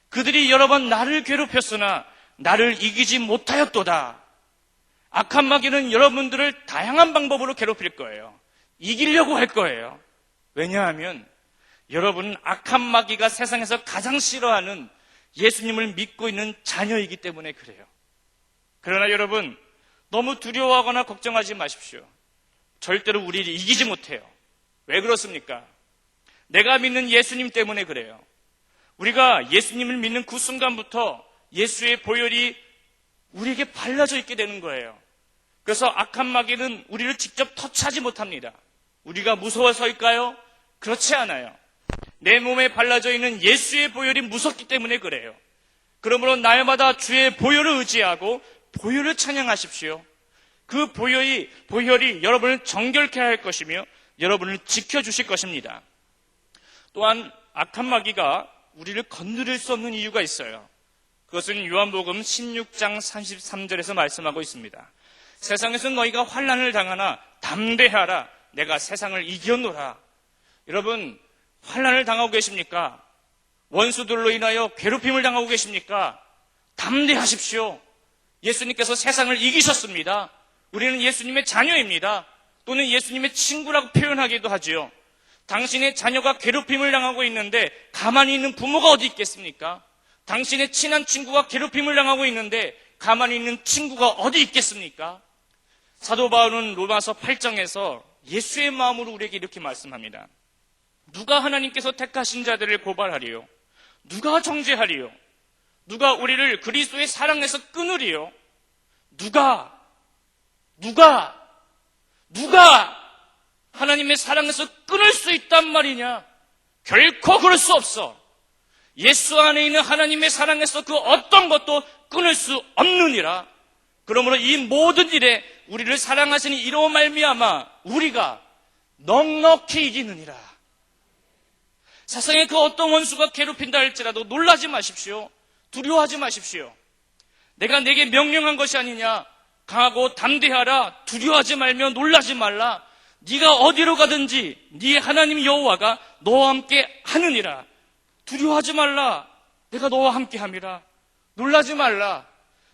그들이 여러 번 나를 괴롭혔으나 나를 이기지 못하였도다. 악한 마귀는 여러분들을 다양한 방법으로 괴롭힐 거예요. 이기려고 할 거예요. 왜냐하면 여러분은 악한 마귀가 세상에서 가장 싫어하는 예수님을 믿고 있는 자녀이기 때문에 그래요. 그러나 여러분, 너무 두려워하거나 걱정하지 마십시오. 절대로 우리를 이기지 못해요. 왜 그렇습니까? 내가 믿는 예수님 때문에 그래요. 우리가 예수님을 믿는 그 순간부터 예수의 보혈이 우리에게 발라져 있게 되는 거예요. 그래서 악한 마귀는 우리를 직접 터치하지 못합니다. 우리가 무서워서일까요? 그렇지 않아요. 내 몸에 발라져 있는 예수의 보혈이 무섭기 때문에 그래요. 그러므로 날마다 주의 보혈을 의지하고 보혈을 찬양하십시오. 그 보혈이 여러분을 정결케 할 것이며 여러분을 지켜주실 것입니다. 또한 악한 마귀가 우리를 건드릴 수 없는 이유가 있어요. 그것은 요한복음 16장 33절에서 말씀하고 있습니다. 세상에서 너희가 환난을 당하나 담대하라. 내가 세상을 이겼노라. 여러분, 환난을 당하고 계십니까? 원수들로 인하여 괴롭힘을 당하고 계십니까? 담대하십시오. 예수님께서 세상을 이기셨습니다. 우리는 예수님의 자녀입니다. 또는 예수님의 친구라고 표현하기도 하지요. 당신의 자녀가 괴롭힘을 당하고 있는데 가만히 있는 부모가 어디 있겠습니까? 당신의 친한 친구가 괴롭힘을 당하고 있는데 가만히 있는 친구가 어디 있겠습니까? 사도 바울은 로마서 8장에서 예수의 마음으로 우리에게 이렇게 말씀합니다. 누가 하나님께서 택하신 자들을 고발하리요? 누가 정죄하리요? 누가 우리를 그리스도의 사랑에서 끊으리요? 누가 하나님의 사랑에서 끊을 수 있단 말이냐? 결코 그럴 수 없어. 예수 안에 있는 하나님의 사랑에서 그 어떤 것도 끊을 수 없느니라. 그러므로 이 모든 일에 우리를 사랑하시는 이로 말미암아 우리가 넉넉히 이기느니라. 세상에 그 어떤 원수가 괴롭힌다 할지라도 놀라지 마십시오. 두려워하지 마십시오. 내가 내게 명령한 것이 아니냐. 강하고 담대하라. 두려워하지 말며 놀라지 말라. 네가 어디로 가든지 네 하나님 여호와가 너와 함께 하느니라. 두려워하지 말라. 내가 너와 함께 함이라. 놀라지 말라.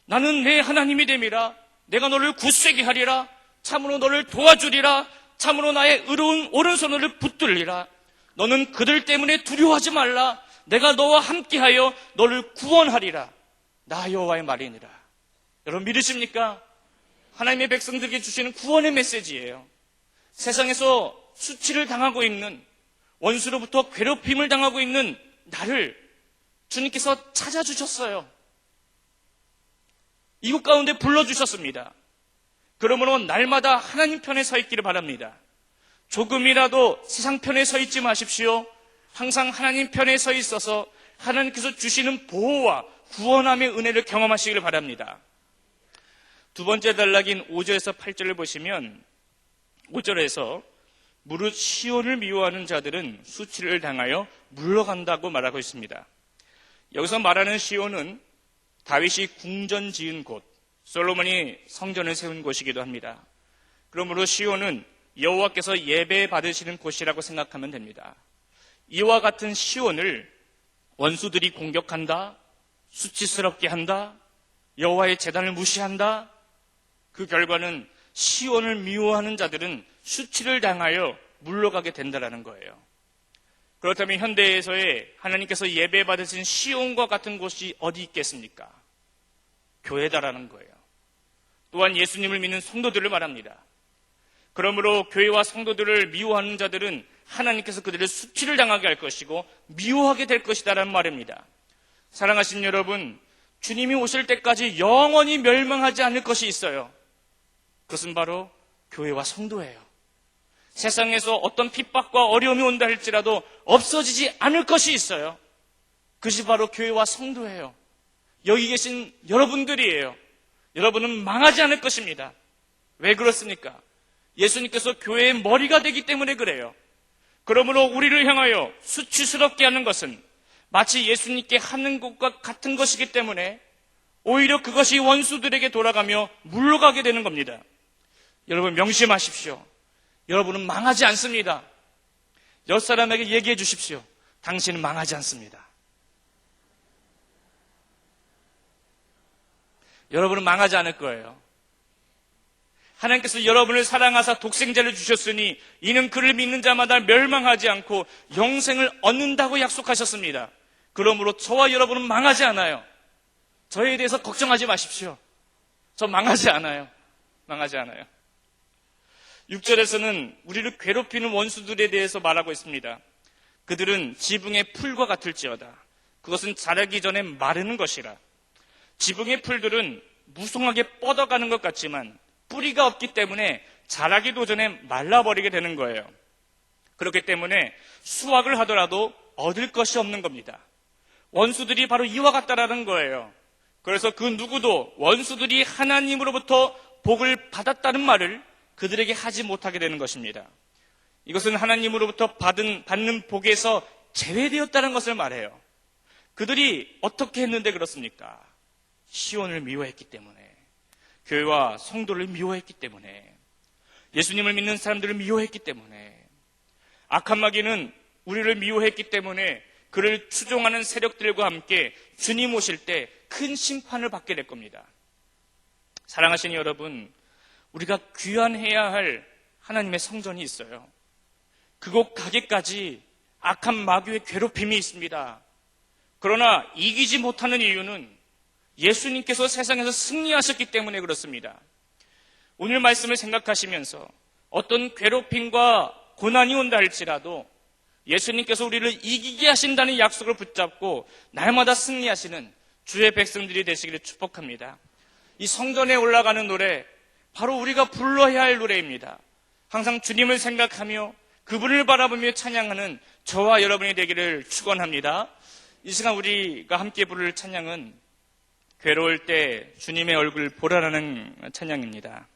나는 내 하나님이 됨이라. 내가 너를 굳세게 하리라. 참으로 너를 도와주리라. 참으로 나의 의로운 오른손을 붙들리라. 너는 그들 때문에 두려워하지 말라. 내가 너와 함께하여 너를 구원하리라. 나 여호와의 말이니라. 여러분 믿으십니까? 하나님의 백성들에게 주시는 구원의 메시지예요. 세상에서 수치를 당하고 있는, 원수로부터 괴롭힘을 당하고 있는 나를 주님께서 찾아주셨어요. 이곳 가운데 불러주셨습니다. 그러므로 날마다 하나님 편에 서 있기를 바랍니다. 조금이라도 세상 편에 서 있지 마십시오. 항상 하나님 편에 서 있어서 하나님께서 주시는 보호와 구원함의 은혜를 경험하시기를 바랍니다. 두 번째 단락인 5절에서 8절을 보시면 5절에서 무릇 시온을 미워하는 자들은 수치를 당하여 물러간다고 말하고 있습니다. 여기서 말하는 시온은 다윗이 궁전 지은 곳, 솔로몬이 성전을 세운 곳이기도 합니다. 그러므로 시온은 여호와께서 예배 받으시는 곳이라고 생각하면 됩니다. 이와 같은 시온을 원수들이 공격한다, 수치스럽게 한다, 여호와의 제단을 무시한다. 그 결과는 시온을 미워하는 자들은 수치를 당하여 물러가게 된다는 거예요. 그렇다면 현대에서의 하나님께서 예배 받으신 시온과 같은 곳이 어디 있겠습니까? 교회다라는 거예요. 또한 예수님을 믿는 성도들을 말합니다. 그러므로 교회와 성도들을 미워하는 자들은 하나님께서 그들을 수치를 당하게 할 것이고 미워하게 될 것이다라는 말입니다. 사랑하신 여러분, 주님이 오실 때까지 영원히 멸망하지 않을 것이 있어요. 그것은 바로 교회와 성도예요. 세상에서 어떤 핍박과 어려움이 온다 할지라도 없어지지 않을 것이 있어요. 그것이 바로 교회와 성도예요. 여기 계신 여러분들이에요. 여러분은 망하지 않을 것입니다. 왜 그렇습니까? 예수님께서 교회의 머리가 되기 때문에 그래요. 그러므로 우리를 향하여 수치스럽게 하는 것은 마치 예수님께 하는 것과 같은 것이기 때문에 오히려 그것이 원수들에게 돌아가며 물러가게 되는 겁니다. 여러분 명심하십시오. 여러분은 망하지 않습니다. 옆 사람에게 얘기해 주십시오. 당신은 망하지 않습니다. 여러분은 망하지 않을 거예요. 하나님께서 여러분을 사랑하사 독생자를 주셨으니 이는 그를 믿는 자마다 멸망하지 않고 영생을 얻는다고 약속하셨습니다. 그러므로 저와 여러분은 망하지 않아요. 저에 대해서 걱정하지 마십시오. 저 망하지 않아요. 망하지 않아요. 6절에서는 우리를 괴롭히는 원수들에 대해서 말하고 있습니다. 그들은 지붕의 풀과 같을지어다. 그것은 자라기 전에 마르는 것이라. 지붕의 풀들은 무성하게 뻗어가는 것 같지만 뿌리가 없기 때문에 자라기도 전에 말라버리게 되는 거예요. 그렇기 때문에 수확을 하더라도 얻을 것이 없는 겁니다. 원수들이 바로 이와 같다라는 거예요. 그래서 그 누구도 원수들이 하나님으로부터 복을 받았다는 말을 그들에게 하지 못하게 되는 것입니다. 이것은 하나님으로부터 받는 복에서 제외되었다는 것을 말해요. 그들이 어떻게 했는데 그렇습니까? 시온을 미워했기 때문에, 교회와 성도를 미워했기 때문에, 예수님을 믿는 사람들을 미워했기 때문에, 악한 마귀는 우리를 미워했기 때문에 그를 추종하는 세력들과 함께 주님 오실 때 큰 심판을 받게 될 겁니다. 사랑하시는 여러분, 우리가 귀환해야 할 하나님의 성전이 있어요. 그곳 가기까지 악한 마귀의 괴롭힘이 있습니다. 그러나 이기지 못하는 이유는 예수님께서 세상에서 승리하셨기 때문에 그렇습니다. 오늘 말씀을 생각하시면서 어떤 괴롭힘과 고난이 온다 할지라도 예수님께서 우리를 이기게 하신다는 약속을 붙잡고 날마다 승리하시는 주의 백성들이 되시기를 축복합니다. 이 성전에 올라가는 노래, 바로 우리가 불러야 할 노래입니다. 항상 주님을 생각하며 그분을 바라보며 찬양하는 저와 여러분이 되기를 축원합니다. 이 시간 우리가 함께 부를 찬양은 괴로울 때 주님의 얼굴 보라라는 찬양입니다.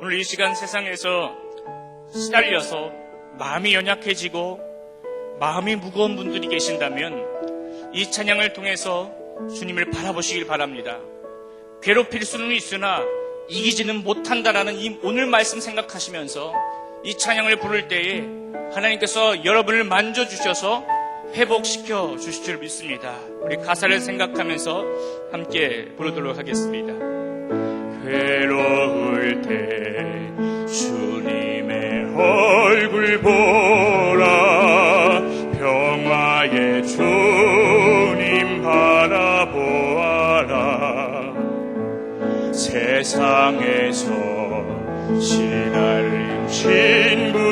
오늘 이 시간 세상에서 시달려서 마음이 연약해지고 마음이 무거운 분들이 계신다면 이 찬양을 통해서 주님을 바라보시길 바랍니다. 괴롭힐 수는 있으나 이기지는 못한다라는 이 오늘 말씀 생각하시면서 이 찬양을 부를 때에 하나님께서 여러분을 만져주셔서 회복시켜 주실 줄 믿습니다. 우리 가사를 생각하면서 함께 부르도록 하겠습니다. 괴로울 때 주님의 얼굴 보라, 평화의 주님 바라보아라. 세상에서 시달린 친구들아,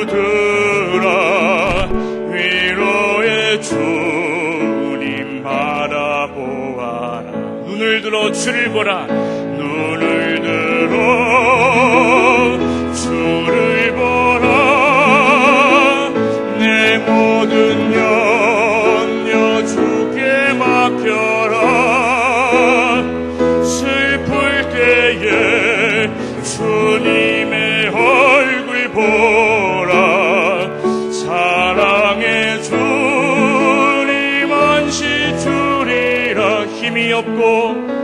위로의 주님 바라보아라. 눈을 들어 주를 보라, 눈을 들어 주를 보라. 내 모든 염려 주께 맡겨라. 슬플 때에 주님의 얼굴 보라. 사랑의 주님 안시 주리라. 힘이 없고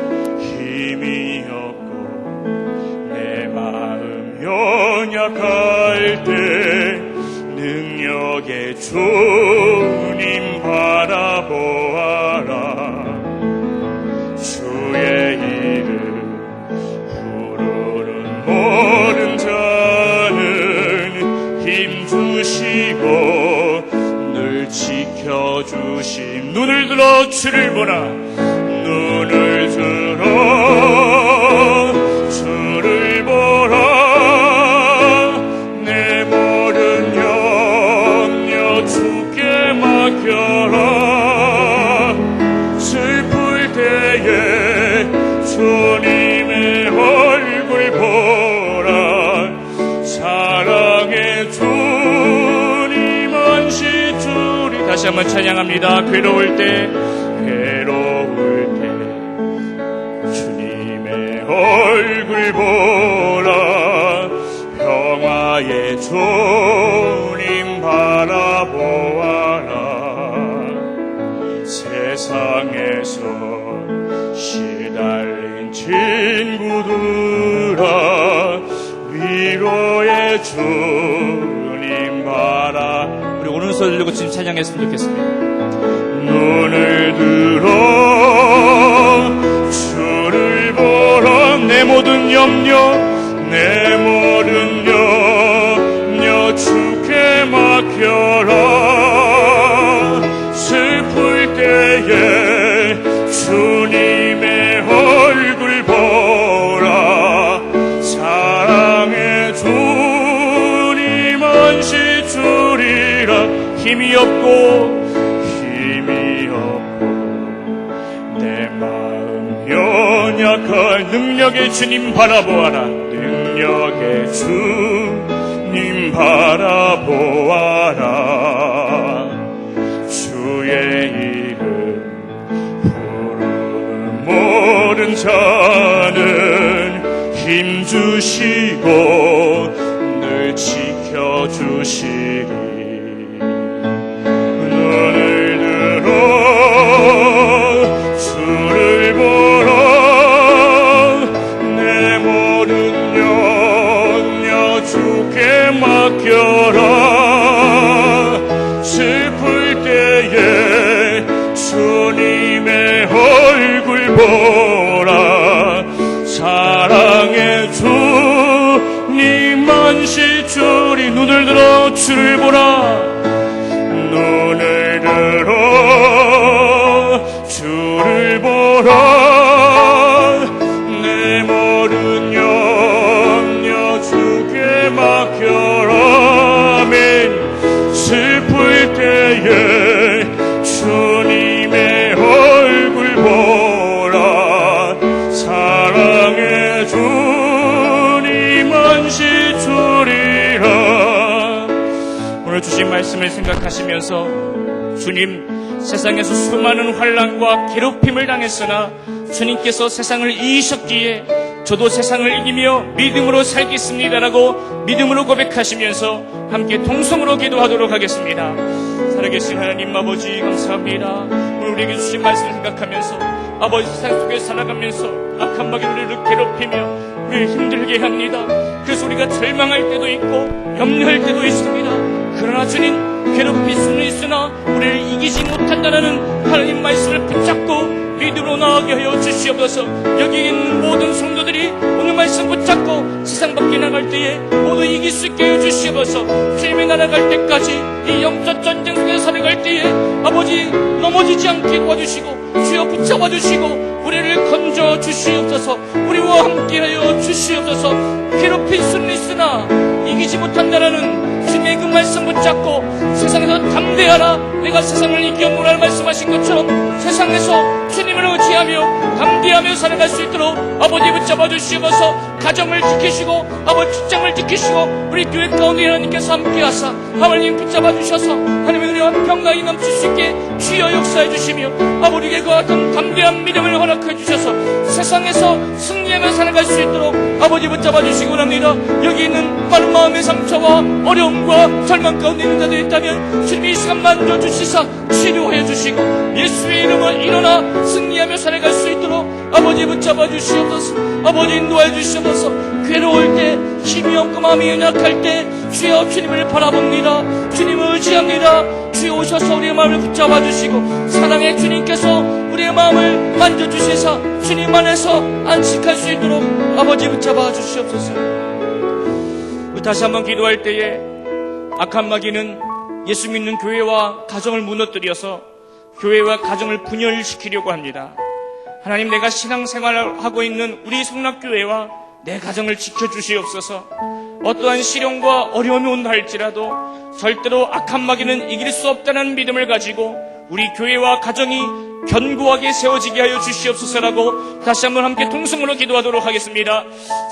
내 마음 연약할 때 능력의 주님 바라보아라. 주의 이름 부르는 모든 자는 힘 주시고 늘 지켜주심. 눈을 들어 주를 보라, 눈을 들어 주를 보라. 내 모든 염려 주께 맡겨라. 슬플 때에 주님의 얼굴 보라. 사랑의 주님 안시 주리. 다시 한번 찬양합니다. 괴로울 때 주님의 얼굴 보라. 평화의 주님 바라보아라. 시달린 친구들아 위로의 주님 바라. 우리 오른손 들고 지금 찬양했으면 좋겠습니다. 눈을 들어 주를 보라. 내 모든 염려 내 모든 염려 주께 맡겨라. 슬플 때에 주님의 얼굴 보라. 사랑의 주님 안시 주리라. 힘이 없고 내 마음 연약할 능력의 주님 바라보아라. 능력의 주님 바라보아라. 주의 이름 부르는 모든 자는 힘 주시고 늘 지켜주시리. 눈을 들어 주를 보라. 내 모든 염려 주께 맡겨라. 슬플 때에 주님의 얼굴 보라. 사랑의 주님 안시 주리. 눈을 들어 주를 보라. 눈을 들어 주를 보라. 내 모든 염려 주께 맡겨라. 아멘. 슬플 때에 주님의 얼굴 보라. 사랑의 주님 안시 주리라. 오늘 주신 말씀을 생각하시면서 주님, 세상에서 수많은 환난과 괴롭힘을 당했으나 주님께서 세상을 이기셨기에 저도 세상을 이기며 믿음으로 살겠습니다라고 믿음으로 고백하시면서 함께 통성으로 기도하도록 하겠습니다. 살아계신 하나님 아버지 감사합니다. 오늘 우리에게 주신 말씀을 생각하면서 아버지 세상 속에 살아가면서 악한 마귀 우리를 괴롭히며 우리를 힘들게 합니다. 그래서 우리가 절망할 때도 있고 염려할 때도 있습니다. 그러나 주님, 괴롭힐 수는 있으나 우리를 이기지 못한다는 하나님 말씀을 붙잡고 믿음으로 나아가게 하여 주시옵소서. 여기 있는 모든 성도들이 오늘 말씀 붙잡고 세상 밖에 나갈 때에 모두 이길 수 있게 해 주시옵소서. 주님의 나라 갈 때까지 이 영적 전쟁 속에 살아갈 때에 아버지 넘어지지 않게 도와주시고 주여 붙잡아 주시고 우리를 건져 주시옵소서. 우리와 함께 하여 주시옵소서. 괴롭힐 수는 있으나 이기지 못한다라는 주님의 그 말씀 붙잡고 세상에서 담대하라. 내가 세상을 이겼노라 말씀하신 것처럼 세상에서 주님을 의지하며 담대하며 살아갈 수 있도록 아버지 붙잡아 주시옵소서. 가정을 지키시고 아버지 직장을 지키시고 우리 교회 가운데 하나님께서 함께 하사 하나님 붙잡아 주셔서 하나님의 은혜와 평강이 넘칠 수 있게 주여 역사해 주시며 아버지에게 그와 같은 담대한 믿음을 허락해 주셔서 세상에서 승리하며 살아갈 수 있도록 아버지 붙잡아 주시기 원합니다. 여기 있는 많은 마음의 상처와 어려움과 절망 가운데 있는 자들이 있다면 주님이 이 시간 만져주시사 치료해 주시고 예수의 이름으로 일어나 승리하며 살아갈 수 있도록 아버지 붙잡아 주시옵소서. 아버지 인도해 주시옵소서. 괴로울 때 힘이 없고 마음이 연약할 때 주여 주님을 바라봅니다. 주님을 의지합니다. 주여 오셔서 우리의 마음을 붙잡아 주시고 사랑의 주님께서 우리의 마음을 만져주시사 주님 안에서 안식할 수 있도록 아버지 붙잡아 주시옵소서. 다시 한번 기도할 때에 악한 마귀는 예수 믿는 교회와 가정을 무너뜨려서 교회와 가정을 분열시키려고 합니다. 하나님, 내가 신앙생활을 하고 있는 우리 성락교회와 내 가정을 지켜주시옵소서. 어떠한 시련과 어려움이 온다 할지라도 절대로 악한 마귀는 이길 수 없다는 믿음을 가지고 우리 교회와 가정이 견고하게 세워지게 하여 주시옵소서라고 다시 한번 함께 통성으로 기도하도록 하겠습니다.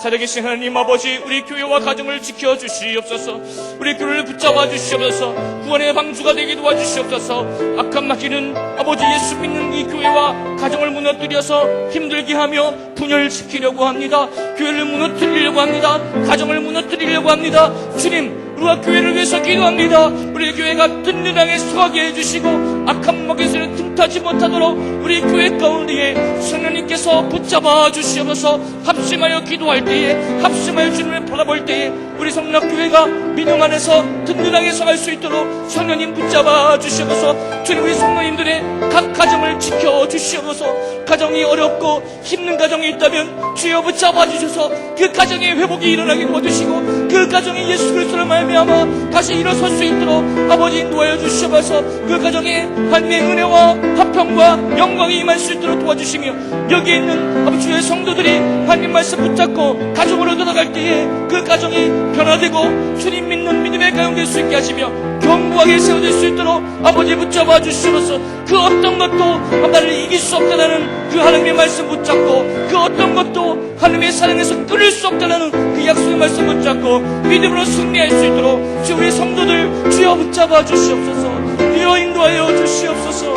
살아계신 하나님 아버지, 우리 교회와 가정을 지켜주시옵소서. 우리 교회를 붙잡아 주시옵소서. 구원의 방주가 되게 도와주시옵소서. 악한 마귀는 아버지 예수 믿는 이 교회와 가정을 무너뜨려서 힘들게 하며 분열시키려고 합니다. 교회를 무너뜨리려고 합니다. 가정을 무너뜨리려고 합니다. 주님, 우리와 교회를 위해서 기도합니다. 우리 교회가 든든하게 서게 해주시고 악한 먹에서는 틈타지 못하도록 우리 교회 가운데에 성령님께서 붙잡아 주시옵소서. 합심하여 기도할 때에, 합심하여 주님을 바라볼 때에 우리 성락교회가 민영 안에서 든든하게 서갈 수 있도록 성령님 붙잡아 주시옵소서. 주님, 우리 성도님들의 각 가정을 지켜 주시옵소서. 가정이 어렵고 힘든 가정이 있다면 주여 붙잡아 주셔서 그 가정의 회복이 일어나게 도와주시고 그 가정이 예수 그리스도를 말미암아 다시 일어설 수 있도록 아버지 인도하여 주시옵소서. 그 가정에 하나님의 은혜와 화평과 영광이 임할 수 있도록 도와주시며 여기에 있는 아버지 주의 성도들이 하나님 말씀 붙잡고 가정으로 돌아갈 때에 그 가정이 변화되고 주님 믿는 믿음의 가정 될 수 있게 하시며 견고하게 세워질 수 있도록 아버지 붙잡아 주시옵소서. 그 어떤 것도 나를 이길 수 없다는 그 하나님의 말씀 붙잡고 그 어떤 것도 하나님의 사랑에서 끊을 수 없다는 그 약속의 말씀 붙잡고 믿음으로 승리할 수 있도록 주 우리 성도들 주여 붙잡아 주시옵소서. 주여 인도하여 주시옵소서.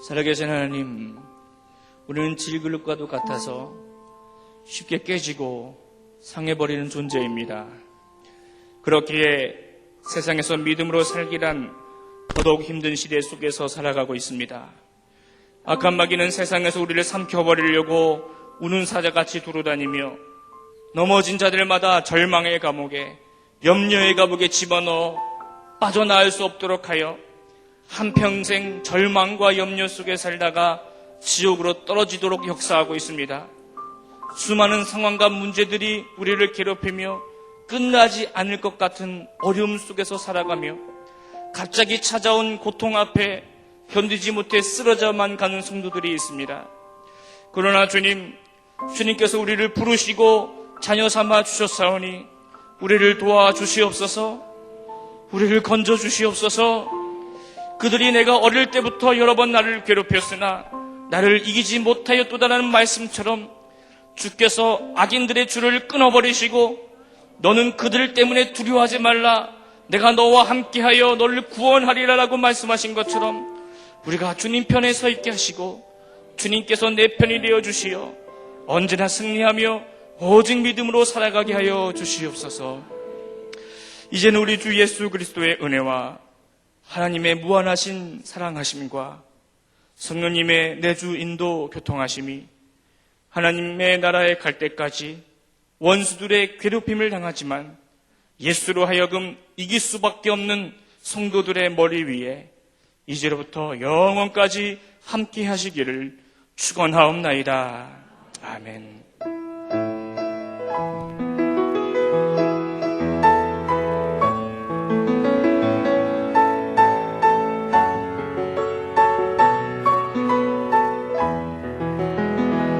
살아계신 하나님, 우리는 질그릇과도 같아서 쉽게 깨지고 상해버리는 존재입니다. 그렇기에 세상에서 믿음으로 살기란 더더욱 힘든 시대 속에서 살아가고 있습니다. 악한 마귀는 세상에서 우리를 삼켜버리려고 우는 사자같이 두루다니며 넘어진 자들마다 절망의 감옥에, 염려의 감옥에 집어넣어 빠져나올 수 없도록 하여 한평생 절망과 염려 속에 살다가 지옥으로 떨어지도록 역사하고 있습니다. 수많은 상황과 문제들이 우리를 괴롭히며 끝나지 않을 것 같은 어려움 속에서 살아가며 갑자기 찾아온 고통 앞에 견디지 못해 쓰러져만 가는 성도들이 있습니다. 그러나 주님께서 우리를 부르시고 자녀 삼아 주셨사오니 우리를 도와주시옵소서. 우리를 건져주시옵소서. 그들이 내가 어릴 때부터 여러 번 나를 괴롭혔으나 나를 이기지 못하였도다라는 말씀처럼 주께서 악인들의 줄을 끊어버리시고 너는 그들 때문에 두려워하지 말라, 내가 너와 함께하여 너를 구원하리라라고 말씀하신 것처럼 우리가 주님 편에 서 있게 하시고 주님께서 내 편이 되어 주시어 언제나 승리하며 오직 믿음으로 살아가게 하여 주시옵소서. 이제는 우리 주 예수 그리스도의 은혜와 하나님의 무한하신 사랑하심과 성령님의 내주 인도 교통하심이 하나님의 나라에 갈 때까지 원수들의 괴롭힘을 당하지만 예수로 하여금 이길 수밖에 없는 성도들의 머리 위에 이제로부터 영원까지 함께 하시기를 축원하옵나이다. 아멘.